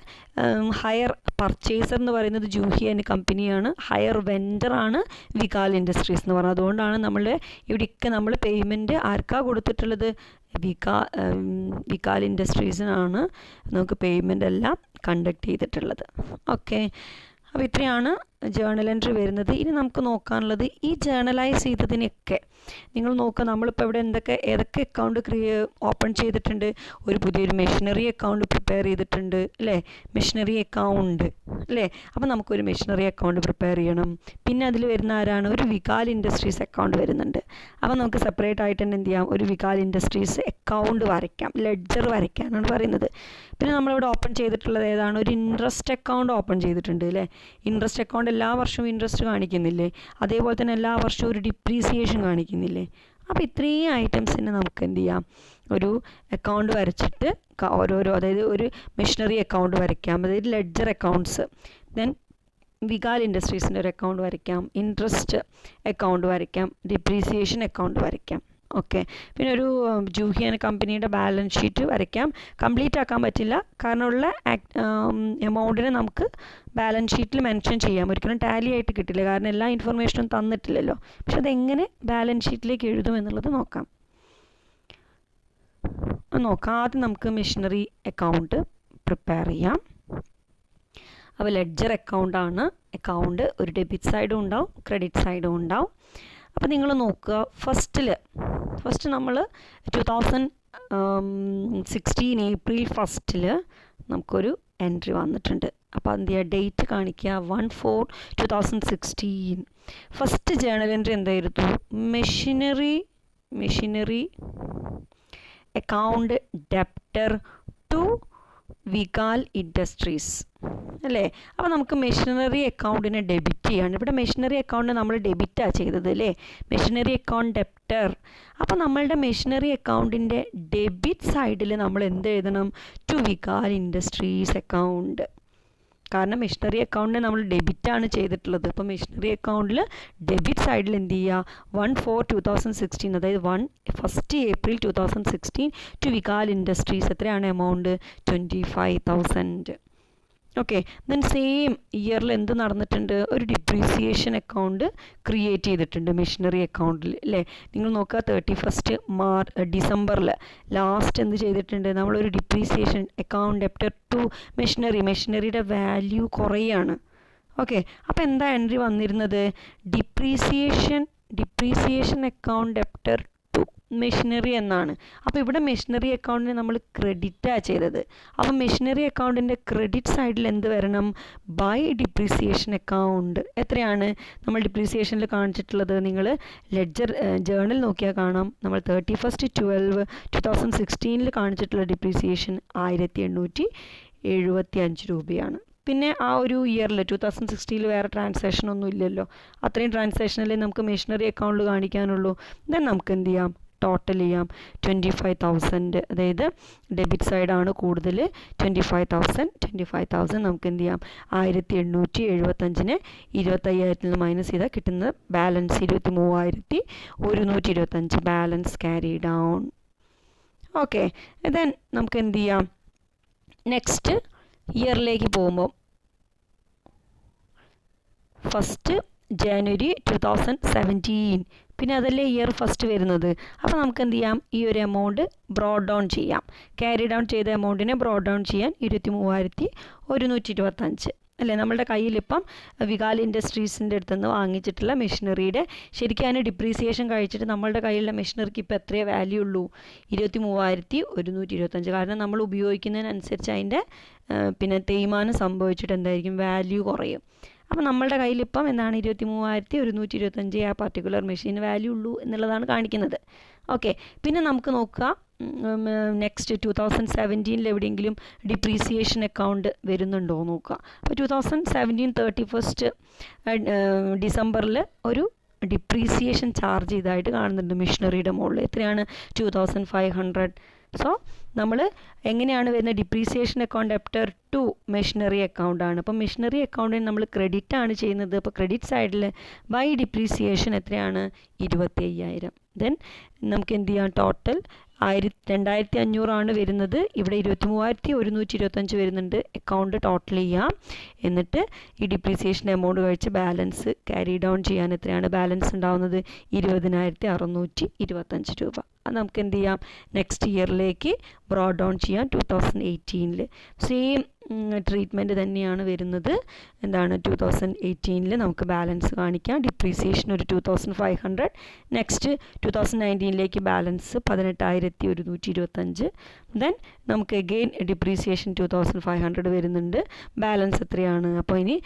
ഹയർ പർച്ചേസർ എന്ന് പറയുന്നത് ജൂഹി ആൻഡ് കമ്പനിയാണ്. ഹയർ വെൻഡറാണ് വികാൽ ഇൻഡസ്ട്രീസ് എന്ന് പറയുന്നത്. അതുകൊണ്ടാണ് നമ്മൾ ഇവിടെയൊക്കെ നമ്മൾ പേയ്മെൻറ്റ് ആർക്കാണ് കൊടുത്തിട്ടുള്ളത്, വികാൽ ഇൻഡസ്ട്രീസിനാണ് നമുക്ക് പേയ്മെൻ്റ് എല്ലാം കണ്ടക്ട് ചെയ്തിട്ടുള്ളത്. ഓക്കെ, അപ്പോൾ ഇത്രയാണ് ജേണൽ എൻട്രി വരുന്നത്. ഇനി നമുക്ക് നോക്കാനുള്ളത് ഈ ജേണലൈസ് ചെയ്തതിനൊക്കെ നിങ്ങൾ നോക്കുക, നമ്മളിപ്പോൾ ഇവിടെ ഏതൊക്കെ അക്കൗണ്ട് ഓപ്പൺ ചെയ്തിട്ടുണ്ട്. ഒരു പുതിയൊരു മെഷീനറി അക്കൗണ്ട് പ്രിപ്പയർ ചെയ്തിട്ടുണ്ട് അല്ലേ, മെഷീനറി അക്കൗണ്ട് അല്ലേ. അപ്പോൾ നമുക്കൊരു മെഷീനറി അക്കൗണ്ട് പ്രിപ്പയർ ചെയ്യണം. പിന്നെ അതിൽ വരുന്ന ആരാണ്, ഒരു വികാൽ ഇൻഡസ്ട്രീസ് അക്കൗണ്ട് വരുന്നുണ്ട്. അപ്പോൾ നമുക്ക് സെപ്പറേറ്റ് ആയിട്ട് തന്നെ എന്ത് ചെയ്യാം, ഒരു വികാൽ ഇൻഡസ്ട്രീസ് അക്കൗണ്ട് വരയ്ക്കാം, ലെഡ്ജർ വരയ്ക്കാനാണ് പറയുന്നത്. പിന്നെ നമ്മളിവിടെ ഓപ്പൺ ചെയ്തിട്ടുള്ളത് ഏതാണ്, ഒരു ഇൻട്രസ്റ്റ് അക്കൗണ്ട് ഓപ്പൺ ചെയ്തിട്ടുണ്ട് അല്ലേ. ഇൻട്രസ്റ്റ് അക്കൗണ്ട് എല്ലാ വർഷവും ഇൻട്രസ്റ്റ് കാണിക്കുന്നില്ലേ, അതേപോലെ തന്നെ എല്ലാ വർഷവും ഒരു ഡിപ്രീസിയേഷൻ കാണിക്കുന്നില്ലേ. അപ്പോൾ ഇത്രയും ഐറ്റംസിന് നമുക്ക് എന്ത് ചെയ്യാം, ഒരു അക്കൗണ്ട് വരച്ചിട്ട് ഓരോരോ, അതായത് ഒരു മെഷീനറി അക്കൗണ്ട് വരയ്ക്കാം, അതായത് ലെഡ്ജർ അക്കൗണ്ട്സ്. ദെൻ വികാൽ ഇൻഡസ്ട്രീസിൻ്റെ ഒരു അക്കൗണ്ട് വരയ്ക്കാം, ഇൻട്രസ്റ്റ് അക്കൗണ്ട് വരയ്ക്കാം, ഡിപ്രീസിയേഷൻ അക്കൗണ്ട് വരയ്ക്കാം. ഓക്കെ, പിന്നെ ഒരു ജൂഹി ആൻഡ് കമ്പനിയുടെ ബാലൻസ് ഷീറ്റ് വരയ്ക്കാം. കംപ്ലീറ്റ് ആക്കാൻ പറ്റില്ല, കാരണം ഉള്ള എമൗണ്ടിനെ നമുക്ക് ബാലൻസ് ഷീറ്റിൽ മെൻഷൻ ചെയ്യാം. ഒരിക്കലും ടാലി ആയിട്ട് കിട്ടില്ല, കാരണം എല്ലാ ഇൻഫർമേഷനും തന്നിട്ടില്ലല്ലോ. പക്ഷെ അതെങ്ങനെ ബാലൻസ് ഷീറ്റിലേക്ക് എഴുതും എന്നുള്ളത് നോക്കാം. ആദ്യം നമുക്ക് മെഷീനറി അക്കൗണ്ട് പ്രിപ്പയർ ചെയ്യാം. അപ്പോൾ ലെഡ്ജർ അക്കൗണ്ടാണ്. അക്കൗണ്ട് ഒരു ഡെബിറ്റ് സൈഡും ഉണ്ടാവും, ക്രെഡിറ്റ് സൈഡും ഉണ്ടാവും. അപ്പോൾ നിങ്ങൾ നോക്കുക, ഫസ്റ്റ് നമ്മൾ 2016 ഏപ്രിൽ 1 നമുക്കൊരു എൻട്രി വന്നിട്ടുണ്ട്. അപ്പോൾ എന്ത് ചെയ്യുക, ഡേറ്റ് കാണിക്കുക 1/4/2016. ഫസ്റ്റ് ജേണൽ എൻട്രി എന്തായിരുന്നു, machinery account debtor to Vikal industries അല്ലേ. അപ്പോൾ നമുക്ക് മെഷീനറി അക്കൗണ്ടിനെ ഡെബിറ്റ് ചെയ്യാണ്. ഇവിടെ മെഷീനറി അക്കൗണ്ട് നമ്മൾ ഡെബിറ്റാണ് ചെയ്തത് അല്ലേ, മെഷീനറി അക്കൗണ്ട് ഡെപ്റ്റർ. അപ്പോൾ നമ്മളുടെ മെഷീനറി അക്കൗണ്ടിൻ്റെ ഡെബിറ്റ് സൈഡിൽ നമ്മൾ എന്ത് എഴുതണം, ടു വികാൽ ഇൻഡസ്ട്രീസ് അക്കൗണ്ട്. കാരണം മെഷീനറി അക്കൗണ്ടിനെ നമ്മൾ ഡെബിറ്റാണ് ചെയ്തിട്ടുള്ളത്. അപ്പോൾ മെഷീനറി അക്കൗണ്ടിൽ ഡെബിറ്റ് സൈഡിൽ എന്ത് ചെയ്യുക, 1/4/2016, അതായത് 1 ഏപ്രിൽ 2016 ടു വികാൽ ഇൻഡസ്ട്രീസ്. എത്രയാണ് എമൗണ്ട്, 25,000. ഓക്കെ, ദെൻ സെയിം ഇയറിൽ എന്ത് നടന്നിട്ടുണ്ട്, ഒരു ഡിപ്രീസിയേഷൻ അക്കൗണ്ട് ക്രിയേറ്റ് ചെയ്തിട്ടുണ്ട് മെഷീനറി അക്കൗണ്ടിൽ അല്ലേ. നിങ്ങൾ നോക്കുക, 31 ഡിസംബറിൽ ലാസ്റ്റ് എന്ത് ചെയ്തിട്ടുണ്ട്, നമ്മളൊരു ഡിപ്രീസിയേഷൻ അക്കൗണ്ട് ഡെപ്റ്റർ ടു മെഷീനറിയുടെ വാല്യൂ കുറയാണ്. ഓക്കെ, അപ്പോൾ എന്താ എൻട്രി വന്നിരുന്നത്, depreciation account debtor to machinery എന്നാണ്. അപ്പോൾ ഇവിടെ മെഷീനറി അക്കൗണ്ടിനെ നമ്മൾ ക്രെഡിറ്റാണ് ചെയ്തത്. അപ്പോൾ മെഷീനറി അക്കൗണ്ടിൻ്റെ ക്രെഡിറ്റ് സൈഡിൽ എന്ത് വരണം, ബൈ ഡിപ്രീസിയേഷൻ അക്കൗണ്ട്. എത്രയാണ് നമ്മൾ ഡിപ്രീസിയേഷനിൽ കാണിച്ചിട്ടുള്ളത്, നിങ്ങൾ ലെഡ്ജർ ജേണൽ നോക്കിയാൽ കാണാം. നമ്മൾ 31/12/2016 കാണിച്ചിട്ടുള്ള ഡിപ്രീസിയേഷൻ 1875 രൂപയാണ്. പിന്നെ ആ ഒരു ഇയറിൽ 2016 വേറെ ട്രാൻസാക്ഷൻ ഒന്നും ഇല്ലല്ലോ, അത്രയും ട്രാൻസാക്ഷനല്ലേ നമുക്ക് മെഷീനറി അക്കൗണ്ടിൽ കാണിക്കാനുള്ളൂ. ദെൻ നമുക്ക് എന്ത് ചെയ്യാം, ടോട്ടൽ ചെയ്യാം. 25,000, അതായത് ഡെബിറ്റ് സൈഡാണ് കൂടുതൽ. 25,000 നമുക്ക് എന്ത് ചെയ്യാം, 1875-നെ 25,000 നിന്ന് മൈനസ് ചെയ്താൽ കിട്ടുന്ന balance 23,125 balance carry down. Okay, then നമുക്ക് എന്ത് ചെയ്യാം, നെക്സ്റ്റ് ഇയറിലേക്ക് പോകുമ്പോൾ 1 ജനുവരി 2017, പിന്നെ അതല്ലേ ഇയർ ഫസ്റ്റ് വരുന്നത്. അപ്പോൾ നമുക്ക് എന്ത് ചെയ്യാം, ഈ ഒരു എമൗണ്ട് ബ്രോഡ് ഡൗൺ ചെയ്യാം. ക്യാരി ഡൗൺ ചെയ്ത എമൗണ്ടിനെ ബ്രോഡ് ഡൗൺ ചെയ്യാൻ 23,125 അല്ലേ. നമ്മളുടെ കയ്യിലിപ്പം വികാൽ ഇൻഡസ്ട്രീസിൻ്റെ അടുത്ത് നിന്ന് വാങ്ങിച്ചിട്ടുള്ള മെഷീനറിയുടെ ശരിക്കും ഡിപ്രീസിയേഷൻ കഴിച്ചിട്ട് നമ്മളുടെ കയ്യിലുള്ള മെഷീനറിക്ക് ഇപ്പോൾ എത്രയേ വാല്യൂ ഉള്ളൂ, 23,125. കാരണം നമ്മൾ ഉപയോഗിക്കുന്നതിനനുസരിച്ച് അതിൻ്റെ പിന്നെ തേയ്മാനം സംഭവിച്ചിട്ട് എന്തായിരിക്കും, വാല്യൂ കുറയും. അപ്പോൾ നമ്മളുടെ കയ്യിലിപ്പം എന്താണ്, 23,125 ആ പർട്ടിക്കുലർ മെഷീന് വാല്യൂ ഉള്ളൂ എന്നുള്ളതാണ് കാണിക്കുന്നത്. ഓക്കെ, പിന്നെ നമുക്ക് നോക്കുക, നെക്സ്റ്റ് 2017 എവിടെയെങ്കിലും ഡിപ്രീസിയേഷൻ അക്കൗണ്ട് വരുന്നുണ്ടോ നോക്കുക. അപ്പോൾ 2017 31 ഡിസംബറിൽ ഒരു ഡിപ്രീസിയേഷൻ ചാർജ് ചെയ്തതായിട്ട് കാണുന്നുണ്ട് മെഷീനറിയുടെ മുകളിൽ. എത്രയാണ്, 2,500. സോ നമ്മൾ എങ്ങനെയാണ് വരുന്നത്, depreciation account debtor to machinery അക്കൗണ്ടാണ്. അപ്പോൾ മെഷീനറി അക്കൗണ്ടിന് നമ്മൾ ക്രെഡിറ്റ് ആണ് ചെയ്യുന്നത്. അപ്പോൾ ക്രെഡിറ്റ് സൈഡിൽ ബൈ ഡിപ്രീസിയേഷൻ എത്രയാണ്, 25,000. ദെൻ നമുക്ക് എന്ത് ചെയ്യാം, ടോട്ടൽ 2,500 വരുന്നത്. ഇവിടെ 23,125 വരുന്നുണ്ട്. അക്കൗണ്ട് ടോട്ടൽ ചെയ്യാം, എന്നിട്ട് ഈ ഡിപ്രീസിയേഷൻ എമൗണ്ട് കഴിച്ച് ബാലൻസ് ക്യാരി ഡൗൺ ചെയ്യാൻ എത്രയാണ് ബാലൻസ് ഉണ്ടാവുന്നത്, 20,625 രൂപ. അത് നമുക്ക് എന്ത് ചെയ്യാം, നെക്സ്റ്റ് ഇയറിലേക്ക് ബ്രോഡ് ഡൗൺ ചെയ്യാം. 2018 സെയിം ട്രീറ്റ്മെൻറ്റ് തന്നെയാണ് വരുന്നത്. എന്താണ് 2018 നമുക്ക് ബാലൻസ് കാണിക്കാം. ഡിപ്രീസിയേഷൻ ഒരു 2500. Next 2019 balance 18,125. ദെൻ നമുക്ക് അഗെയിൻ ഡിപ്രീസിയേഷൻ 2500 വരുന്നുണ്ട്. ബാലൻസ് എത്രയാണ്? അപ്പോൾ ഇനി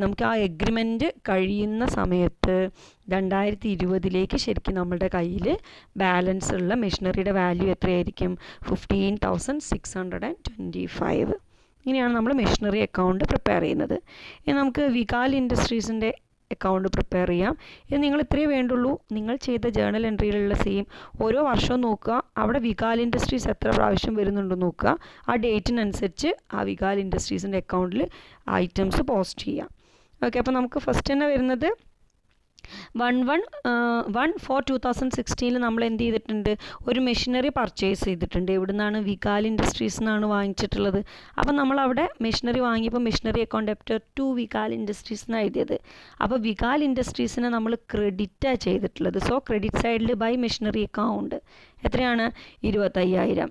നമുക്ക് ആ എഗ്രിമെൻറ്റ് കഴിയുന്ന സമയത്ത് 2020 ശരിക്കും നമ്മുടെ കയ്യിൽ ബാലൻസ് ഉള്ള മെഷീനറിയുടെ വാല്യൂ എത്രയായിരിക്കും? 15,625. ഇങ്ങനെയാണ് നമ്മൾ മെഷീനറി അക്കൗണ്ട് പ്രിപ്പയർ ചെയ്യുന്നത്. ഇനി നമുക്ക് വികാൽ ഇൻഡസ്ട്രീസിൻ്റെ അക്കൗണ്ട് പ്രിപ്പയർ ചെയ്യാം. ഇത് നിങ്ങൾ ഇത്രയേ വേണ്ടുള്ളൂ. നിങ്ങൾ ചെയ്ത ജേണൽ എൻട്രിയിലുള്ള സെയിം ഓരോ വർഷവും നോക്കുക. അവിടെ വികാൽ ഇൻഡസ്ട്രീസ് എത്ര പ്രാവശ്യം വരുന്നുണ്ടെന്ന് നോക്കുക. ആ ഡേറ്റിനനുസരിച്ച് ആ വികാൽ ഇൻഡസ്ട്രീസിൻ്റെ അക്കൗണ്ടിൽ ഐറ്റംസ് പോസ്റ്റ് ചെയ്യാം. ഓക്കെ, അപ്പോൾ നമുക്ക് ഫസ്റ്റ് തന്നെ വരുന്നത് 1/1/4/2016 നമ്മൾ എന്ത് ചെയ്തിട്ടുണ്ട്? ഒരു മെഷീനറി പർച്ചേസ് ചെയ്തിട്ടുണ്ട്. എവിടെ നിന്നാണ്? വികാൽ ഇൻഡസ്ട്രീസ് നിന്നാണ് വാങ്ങിച്ചിട്ടുള്ളത്. അപ്പം നമ്മളവിടെ മെഷീനറി വാങ്ങിയപ്പോൾ machinery account debtor to Vikal industries എന്നാണ് എഴുതിയത്. അപ്പോൾ വികാൽ ഇൻഡസ്ട്രീസിനെ നമ്മൾ ക്രെഡിറ്റാണ് ചെയ്തിട്ടുള്ളത്. സോ ക്രെഡിറ്റ് സൈഡിൽ ബൈ മെഷീനറി അക്കൗണ്ട് എത്രയാണ്? 25,000.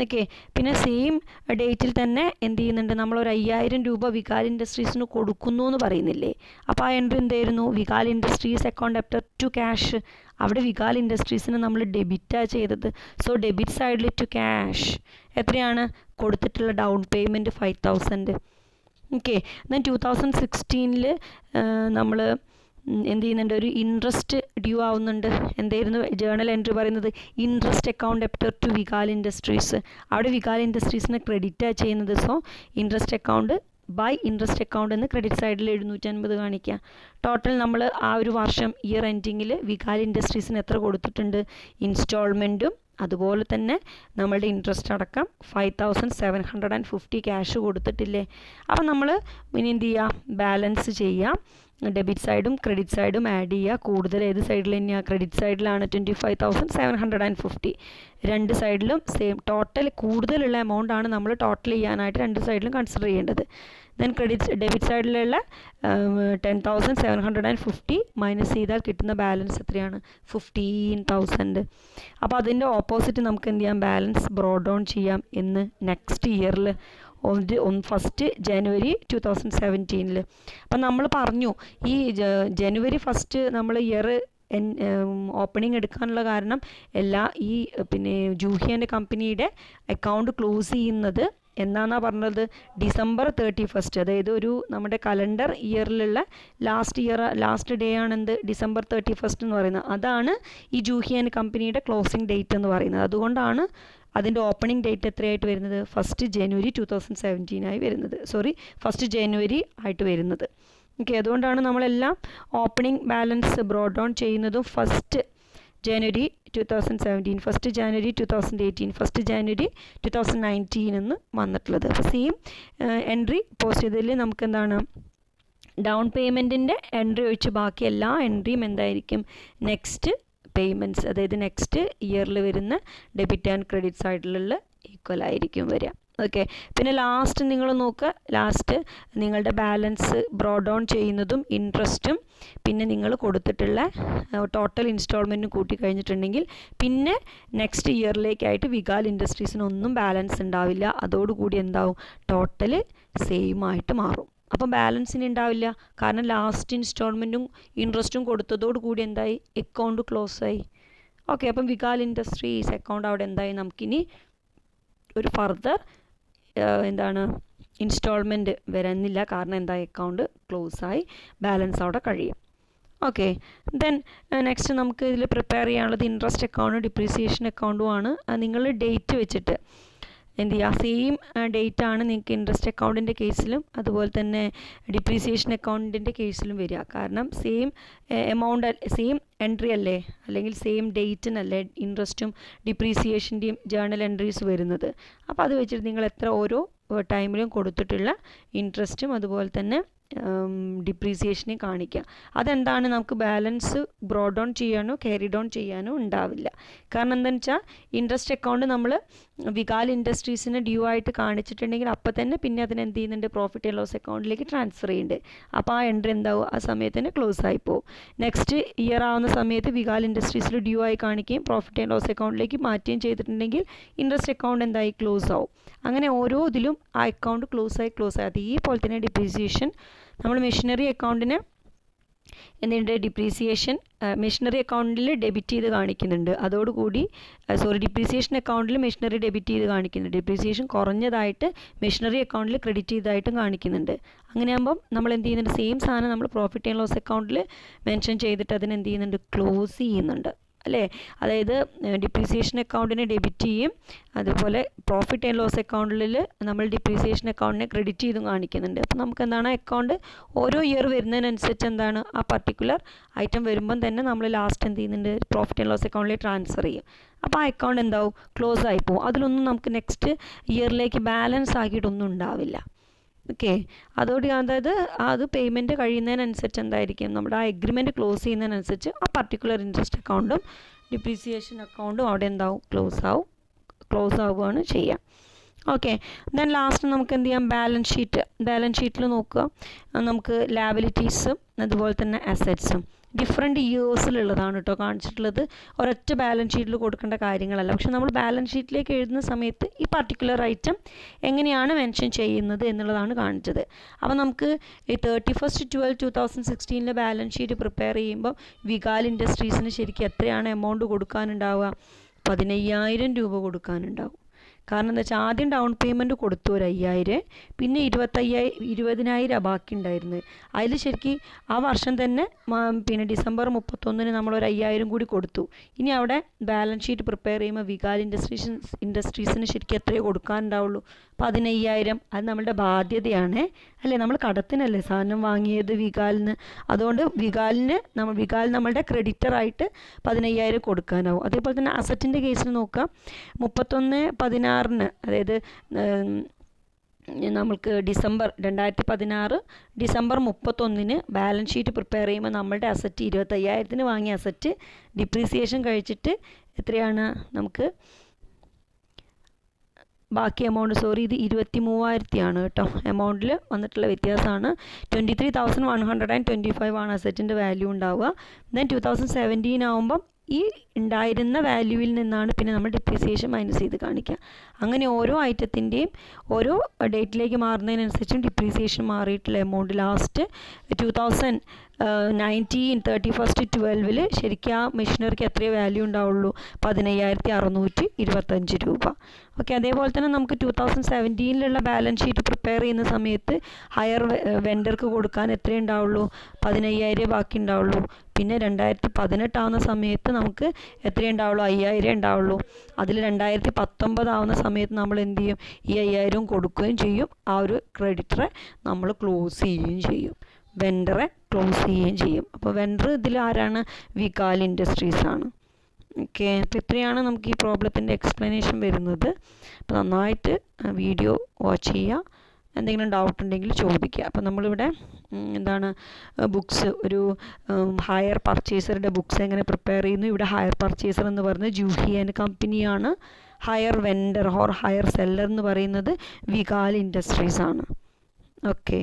ഓക്കെ, പിന്നെ സെയിം ഡേറ്റിൽ തന്നെ എന്ത് ചെയ്യുന്നുണ്ട്? നമ്മളൊരു 5,000 രൂപ വികാൽ ഇൻഡസ്ട്രീസിന് കൊടുക്കുന്നു എന്ന് പറയുന്നില്ലേ? അപ്പോൾ ആ എൻട്രി എന്തായിരുന്നു? Vikal industries account debtor to cash. അവിടെ വികാൽ ഇൻഡസ്ട്രീസിന് നമ്മൾ ഡെബിറ്റാണ് ചെയ്തത്. സോ ഡെബിറ്റ് സൈഡിൽ ടു ക്യാഷ് എത്രയാണ്? കൊടുത്തിട്ടുള്ള ഡൗൺ പേയ്മെൻറ്റ് 5,000. ഓക്കെ, എന്നാൽ 2016 നമ്മൾ എന്ത് ചെയ്യുന്നുണ്ട്? ഒരു ഇൻട്രസ്റ്റ് ഡ്യൂ ആവുന്നുണ്ട്. എന്തായിരുന്നു ജേണൽ എൻട്രി പറയുന്നത്? Interest account debtor to Vikal industries. അവിടെ വികാൽ ഇൻഡസ്ട്രീസിനെ ക്രെഡിറ്റാണ് ചെയ്യുന്നത്. So interest account by interest account എന്ന് ക്രെഡിറ്റ് സൈഡിൽ 750 കാണിക്കുക. ടോട്ടൽ നമ്മൾ ആ ഒരു വർഷം ഇയർ എൻഡിങ്ങിൽ വികാൽ ഇൻഡസ്ട്രീസിന് എത്ര കൊടുത്തിട്ടുണ്ട്? ഇൻസ്റ്റാൾമെൻറ്റും അതുപോലെ തന്നെ നമ്മളുടെ ഇൻട്രസ്റ്റ് അടക്കം 5,750 ക്യാഷ് കൊടുത്തിട്ടില്ലേ? അപ്പോൾ നമ്മൾ ഇനി എന്ത് ചെയ്യുക? ബാലൻസ് ചെയ്യാം. ഡെബിറ്റ് സൈഡും ക്രെഡിറ്റ് സൈഡും ആഡ് ചെയ്യുക. കൂടുതൽ ഏത് സൈഡിൽ തന്നെയാണ്? ക്രെഡിറ്റ് സൈഡിലാണ് 25,750. രണ്ട് സൈഡിലും സെയിം ടോട്ടൽ കൂടുതലുള്ള എമൗണ്ട് ആണ് നമ്മൾ ടോട്ടൽ ചെയ്യാനായിട്ട് രണ്ട് സൈഡിലും കൺസിഡർ ചെയ്യേണ്ടത്. ദെൻ ഡെബിറ്റ് സൈഡിലുള്ള 10,750 മൈനസ് ചെയ്താൽ കിട്ടുന്ന ബാലൻസ് എത്രയാണ്? 15,000. അപ്പോൾ അതിൻ്റെ ഓപ്പോസിറ്റ് നമുക്ക് എന്ത് ചെയ്യാം? ബാലൻസ് ബ്രോഡ് ഡൗൺ ചെയ്യാം. എന്ന് നെക്സ്റ്റ് ഇയറിൽ ഫസ്റ്റ് ജനുവരി 2017. അപ്പം നമ്മൾ പറഞ്ഞു ഈ ജനുവരി 1 നമ്മൾ ഇയർ ഓപ്പണിംഗ് എടുക്കാനുള്ള കാരണം ഈ പിന്നെ ജൂഹിയൻ്റെ കമ്പനിയുടെ അക്കൗണ്ട് ക്ലോസ് ചെയ്യുന്നത് എന്നാന്നാണ് പറഞ്ഞത്? December 31. അതായത് ഒരു നമ്മുടെ കലണ്ടർ ഇയറിലുള്ള ലാസ്റ്റ് ഡേ ആണെന്ത്? December 31 എന്ന് പറയുന്നത്. അതാണ് ഈ ജൂഹിയൻ കമ്പനിയുടെ ക്ലോസിംഗ് ഡേറ്റ് എന്ന് പറയുന്നത്. അതുകൊണ്ടാണ് അതിൻ്റെ ഓപ്പണിംഗ് ഡേറ്റ് എത്രയായിട്ട് വരുന്നത്? 1 ജനുവരി 2017 ആയി വരുന്നത്. 1 ജനുവരി ആയിട്ട് വരുന്നത്. ഓക്കെ, അതുകൊണ്ടാണ് നമ്മളെല്ലാം ഓപ്പണിംഗ് ബാലൻസ് ബ്രോഡ് ഡൗൺ ചെയ്യുന്നതും 1 ജനുവരി 2017, 1 ജനുവരി 2018, 1 ജനുവരി 2019 എന്ന് വന്നിട്ടുള്ളത്. അപ്പോൾ സെയിം എൻട്രി പോസ്റ്റ് ചെയ്തതിൽ നമുക്ക് എന്താണ്? ഡൗൺ പേയ്മെൻറ്റിൻ്റെ എൻട്രി ഒഴിച്ച് ബാക്കി എല്ലാ എൻട്രിയും എന്തായിരിക്കും? നെക്സ്റ്റ് പേയ്മെൻറ്റ്സ്, അതായത് നെക്സ്റ്റ് ഇയറിൽ വരുന്ന ഡെബിറ്റ് ആൻഡ് ക്രെഡിറ്റ് സൈഡിലുള്ള ഈക്വൽ ആയിരിക്കും വരിക. ഓക്കെ, പിന്നെ ലാസ്റ്റ് നിങ്ങൾ നോക്കുക. ലാസ്റ്റ് നിങ്ങളുടെ ബാലൻസ് ബ്രോഡ് ഡൗൺ ചെയ്യുന്നതും ഇൻട്രസ്റ്റും പിന്നെ നിങ്ങൾ കൊടുത്തിട്ടുള്ള ടോട്ടൽ ഇൻസ്റ്റാൾമെൻറ്റും കൂട്ടി കഴിഞ്ഞിട്ടുണ്ടെങ്കിൽ പിന്നെ നെക്സ്റ്റ് ഇയറിലേക്കായിട്ട് വികാൽ ഇൻഡസ്ട്രീസിനൊന്നും ബാലൻസ് ഉണ്ടാവില്ല. അതോടുകൂടി എന്താവും? ടോട്ടൽ സെയിം ആയിട്ട് മാറും. അപ്പം ബാലൻസിന് ഉണ്ടാവില്ല. കാരണം ലാസ്റ്റ് ഇൻസ്റ്റാൾമെൻറ്റും ഇൻട്രസ്റ്റും കൊടുത്തതോടുകൂടി എന്തായി? അക്കൗണ്ട് ക്ലോസ് ആയി. ഓക്കെ, അപ്പം വികാൽ ഇൻഡസ്ട്രീസ് അക്കൗണ്ട് അവിടെ എന്തായി? നമുക്കിനി ഒരു ഫർദർ എന്താണ് ഇൻസ്റ്റാൾമെൻറ്റ് വരുന്നില്ല. കാരണം എന്തായി? അക്കൗണ്ട് ക്ലോസ് ആയി, ബാലൻസ് അവിടെ കഴിയും. ഓക്കെ, ദെൻ നെക്സ്റ്റ് നമുക്ക് ഇതിൽ പ്രിപ്പയർ ചെയ്യാനുള്ളത് ഇൻട്രസ്റ്റ് അക്കൗണ്ടും ഡിപ്രീസിയേഷൻ അക്കൗണ്ടുമാണ്. നിങ്ങൾ ഡേറ്റ് വെച്ചിട്ട് എന്ത് ചെയ്യുക? സെയിം ഡേറ്റ് ആണ് നിങ്ങൾക്ക് ഇൻട്രസ്റ്റ് അക്കൗണ്ടിൻ്റെ കേസിലും അതുപോലെ തന്നെ ഡിപ്രീസിയേഷൻ അക്കൗണ്ടിൻ്റെ കേസിലും വരിക. കാരണം സെയിം എമൗണ്ട് സെയിം എൻട്രി അല്ലേ, അല്ലെങ്കിൽ സെയിം ഡേറ്റിനല്ലേ ഇൻട്രസ്റ്റും ഡിപ്രീസിയേഷൻ്റെയും ജേണൽ എൻട്രീസ് വരുന്നത്. അപ്പോൾ അത് വെച്ചിട്ട് നിങ്ങൾ എത്ര ഓരോ ടൈമിലും കൊടുത്തിട്ടുള്ള ഇൻട്രസ്റ്റും അതുപോലെ തന്നെ ഡിപ്രീസിയേഷനെ കാണിക്കുക. അതെന്താണ്, നമുക്ക് ബാലൻസ് ബ്രോഡ് ഡൗൺ ചെയ്യാനോ ക്യാരി ഡൗൺ ചെയ്യാനോ ഉണ്ടാവില്ല. കാരണം എന്താണെന്ന് വെച്ചാൽ ഇൻട്രസ്റ്റ് അക്കൗണ്ട് നമ്മൾ വികാൽ ഇൻഡസ്ട്രീസിന് ഡ്യൂ ആയിട്ട് കാണിച്ചിട്ടുണ്ടെങ്കിൽ അപ്പോൾ തന്നെ പിന്നെ അതിന് എന്ത് ചെയ്യുന്നുണ്ട്, പ്രോഫിറ്റ് ആൻഡ് ലോസ് അക്കൗണ്ടിലേക്ക് ട്രാൻസ്ഫർ ചെയ്യുന്നുണ്ട്. അപ്പോൾ ആ എൻട്രി എന്താവും, ആ സമയത്ത് തന്നെ ക്ലോസ് ആയി പോകും. നെക്സ്റ്റ് ഇയർ ആവുന്ന സമയത്ത് വികാൽ ഇൻഡസ്ട്രീസിൽ ഡ്യൂ ആയി കാണിക്കുകയും പ്രോഫിറ്റ് ആൻഡ് ലോസ് അക്കൗണ്ടിലേക്ക് മാറ്റുകയും ചെയ്തിട്ടുണ്ടെങ്കിൽ ഇൻട്രസ്റ്റ് അക്കൗണ്ട് എന്തായി, ക്ലോസ് ആവും. അങ്ങനെ ഓരോ ഇതിലും ആ അക്കൗണ്ട് ക്ലോസ് ആയി അതേപോലെ തന്നെ ഡിപ്രീസിയേഷൻ നമ്മൾ മെഷീനറി അക്കൗണ്ടിന് എന്തുണ്ട്, ഡിപ്രീസിയേഷൻ മെഷീനറി അക്കൗണ്ടിൽ ഡെബിറ്റ് ചെയ്ത് കാണിക്കുന്നുണ്ട്. അതോടുകൂടി ഡിപ്രീസിയേഷൻ അക്കൗണ്ടിൽ മെഷീനറി ഡെബിറ്റ് ചെയ്ത് കാണിക്കുന്നുണ്ട്. ഡിപ്രീസിയേഷൻ കുറഞ്ഞതായിട്ട് മെഷീനറി അക്കൗണ്ടിൽ ക്രെഡിറ്റ് ചെയ്തതായിട്ടും കാണിക്കുന്നുണ്ട്. അങ്ങനെയാകുമ്പം നമ്മൾ എന്ത് ചെയ്യുന്നുണ്ട്, സെയിം സാധനം നമ്മൾ പ്രോഫിറ്റ് ആൻഡ് ലോസ് അക്കൗണ്ടിൽ മെൻഷൻ ചെയ്തിട്ട് അതിന് എന്ത് ചെയ്യുന്നുണ്ട്, ക്ലോസ് ചെയ്യുന്നുണ്ട് അല്ലേ. അതായത് ഡിപ്രീസിയേഷൻ അക്കൗണ്ടിനെ ഡെബിറ്റ് ചെയ്യും, അതുപോലെ പ്രോഫിറ്റ് ആൻഡ് ലോസ് അക്കൗണ്ടിൽ നമ്മൾ ഡിപ്രീസിയേഷൻ അക്കൗണ്ടിനെ ക്രെഡിറ്റ് ചെയ്തും കാണിക്കുന്നുണ്ട്. അപ്പോൾ നമുക്ക് എന്താണ്, അക്കൗണ്ട് ഓരോ ഇയർ വരുന്നതിനനുസരിച്ച് എന്താണ്, ആ പർട്ടിക്കുലർ ഐറ്റം വരുമ്പം തന്നെ നമ്മൾ ലാസ്റ്റ് എന്ത് ചെയ്യുന്നുണ്ട്, പ്രോഫിറ്റ് ആൻഡ് ലോസ് അക്കൗണ്ടിലേക്ക് ട്രാൻസ്ഫർ ചെയ്യും. അപ്പോൾ ആ അക്കൗണ്ട് എന്താവും, ക്ലോസ് ആയി പോകും. അതിലൊന്നും നമുക്ക് നെക്സ്റ്റ് ഇയറിലേക്ക് ബാലൻസ് ആക്കിയിട്ടൊന്നും ഉണ്ടാവില്ല. ഓക്കെ, അതോടെ അതായത് അത് പേയ്മെൻറ്റ് കഴിയുന്നതിനനുസരിച്ച് എന്തായിരിക്കും, നമ്മുടെ ആ എഗ്രിമെൻറ്റ് ക്ലോസ് ചെയ്യുന്നതിനനുസരിച്ച് ആ പർട്ടിക്കുലർ ഇൻട്രസ്റ്റ് അക്കൗണ്ടും ഡിപ്രീസിയേഷൻ അക്കൗണ്ടും അവിടെ എന്താവും, ക്ലോസ് ആവുകയാണ് ചെയ്യുക. ഓക്കെ, ദെൻ ലാസ്റ്റ് നമുക്ക് എന്ത് ചെയ്യാം, ബാലൻസ് ഷീറ്റിൽ നോക്കുക. നമുക്ക് ലാബിലിറ്റീസും അതുപോലെ തന്നെ അസറ്റ്സും ഡിഫറെൻറ്റ് ഇയേഴ്സിലുള്ളതാണ് കേട്ടോ കാണിച്ചിട്ടുള്ളത്. ഒരൊറ്റ ബാലൻസ് ഷീറ്റിൽ കൊടുക്കേണ്ട കാര്യങ്ങളല്ല. പക്ഷെ നമ്മൾ ബാലൻസ് ഷീറ്റിലേക്ക് എഴുതുന്ന സമയത്ത് ഈ പർട്ടിക്കുലർ ഐറ്റം എങ്ങനെയാണ് മെൻഷൻ ചെയ്യുന്നത് എന്നുള്ളതാണ് കാണിച്ചത്. അപ്പോൾ നമുക്ക് ഈ 31/12/2016 ബാലൻസ് ഷീറ്റ് പ്രിപ്പയർ ചെയ്യുമ്പോൾ വികാൽ ഇൻഡസ്ട്രീസിന് ശരിക്കും എത്രയാണ് എമൗണ്ട് കൊടുക്കാനുണ്ടാവുക, 15,000 രൂപ കൊടുക്കാനുണ്ടാവും. കാരണം എന്താ വെച്ചാൽ ആദ്യം ഡൗൺ പേയ്മെൻറ്റ് കൊടുത്തു ഒരു 5,000, പിന്നെ 20,000 ബാക്കി ഉണ്ടായിരുന്നത്. അതിൽ ശരിക്കും ആ വർഷം തന്നെ പിന്നെ ഡിസംബർ 31 നമ്മളൊരു 5,000 കൂടി കൊടുത്തു. ഇനി അവിടെ ബാലൻസ് ഷീറ്റ് പ്രിപ്പയർ ചെയ്യുമ്പോൾ വികാൽ ഇൻഡസ്ട്രീസിന് ശരിക്കും എത്രയേ കൊടുക്കാനുണ്ടാവുള്ളൂ, 15,000. അത് നമ്മളുടെ ബാധ്യതയാണ് അല്ലേ, നമ്മൾ കടത്തിനല്ലേ സാധനം വാങ്ങിയത് വികാലിന്. അതുകൊണ്ട് വികാൽ നമ്മളുടെ ക്രെഡിറ്ററായിട്ട് 15,000 കൊടുക്കാനാവും. അതേപോലെ തന്നെ അസറ്റിൻ്റെ കേസിൽ നോക്കാം, 31/16 അതായത് നമ്മൾക്ക് 2016 ഡിസംബർ 31 ബാലൻസ് ഷീറ്റ് പ്രിപ്പയർ ചെയ്യുമ്പോൾ നമ്മളുടെ അസറ്റ് 25,000 വാങ്ങിയ അസറ്റ് ഡിപ്രീസിയേഷൻ കഴിച്ചിട്ട് എത്രയാണ് നമുക്ക് ബാക്കി എമൗണ്ട്, ഇത് 23,000 കേട്ടോ എമൗണ്ടിൽ വന്നിട്ടുള്ള വ്യത്യാസമാണ്. 23,125 ആണ് അസറ്റിൻ്റെ വാല്യൂ ഉണ്ടാവുക. ദെൻ 2017 ആകുമ്പം ഈ ഉണ്ടായിരുന്ന വാല്യൂവിൽ നിന്നാണ് പിന്നെ നമ്മൾ ഡിപ്രീസിയേഷൻ മൈനസ് ചെയ്ത് കാണിക്കുക. അങ്ങനെ ഓരോ ഐറ്റത്തിൻ്റെയും ഓരോ ഡേറ്റിലേക്ക് മാറുന്നതിനനുസരിച്ചും ഡിപ്രീസിയേഷൻ മാറിയിട്ടുള്ള എമൗണ്ട് ലാസ്റ്റ് 2019 31/12 ശരിക്കും ആ മെഷീനറിക്ക് എത്രയേ വാല്യൂ ഉണ്ടാവുള്ളൂ, 15,625 രൂപ. ഓക്കെ, അതേപോലെ തന്നെ നമുക്ക് 2017 ബാലൻസ് ഷീറ്റ് പ്രിപ്പയർ ചെയ്യുന്ന സമയത്ത് ഹയർ വെൻഡർക്ക് കൊടുക്കാൻ എത്രയേ ഉണ്ടാവുള്ളൂ, 15,000 ബാക്കി ഉണ്ടാവുള്ളൂ. പിന്നെ 2018 ആവുന്ന സമയത്ത് നമുക്ക് എത്രയേ ഉണ്ടാവുള്ളൂ, 5,000 ഉണ്ടാവുള്ളൂ. അതിൽ 2019 ആവുന്ന സമയത്ത് നമ്മൾ എന്ത് ചെയ്യും, ഈ 5,000 കൊടുക്കുകയും ചെയ്യും. ആ ഒരു ക്രെഡിറ്ററെ നമ്മൾ ക്ലോസ് ചെയ്യുകയും ചെയ്യും, വെൻഡറെ ക്ലോസ് ചെയ്യുകയും ചെയ്യും. അപ്പോൾ വെൻഡർ ഇതിൽ ആരാണ്, വികാൽ ഇൻഡസ്ട്രീസ് ആണ്. ഓക്കെ, അപ്പോൾ ഇത്രയാണ് നമുക്ക് ഈ പ്രോബ്ലത്തിൻ്റെ എക്സ്പ്ലനേഷൻ വരുന്നത്. അപ്പോൾ നന്നായിട്ട് വീഡിയോ വാച്ച് ചെയ്യുക, എന്തെങ്കിലും ഡൗട്ട് ഉണ്ടെങ്കിൽ ചോദിക്കുക. അപ്പോൾ നമ്മളിവിടെ എന്താണ് ബുക്സ്, ഒരു ഹയർ പർച്ചേസറുടെ ബുക്സ് എങ്ങനെ പ്രിപ്പയർ ചെയ്യുന്നു. ഇവിടെ ഹയർ പർച്ചേസർ എന്ന് പറയുന്നത് ജൂഹി ആൻഡ് കമ്പനിയാണ്. Higher vendor or higher seller എന്ന് പറയുന്നത് വികാൽ ഇൻഡസ്ട്രീസ് ആണ്. ഓക്കെ.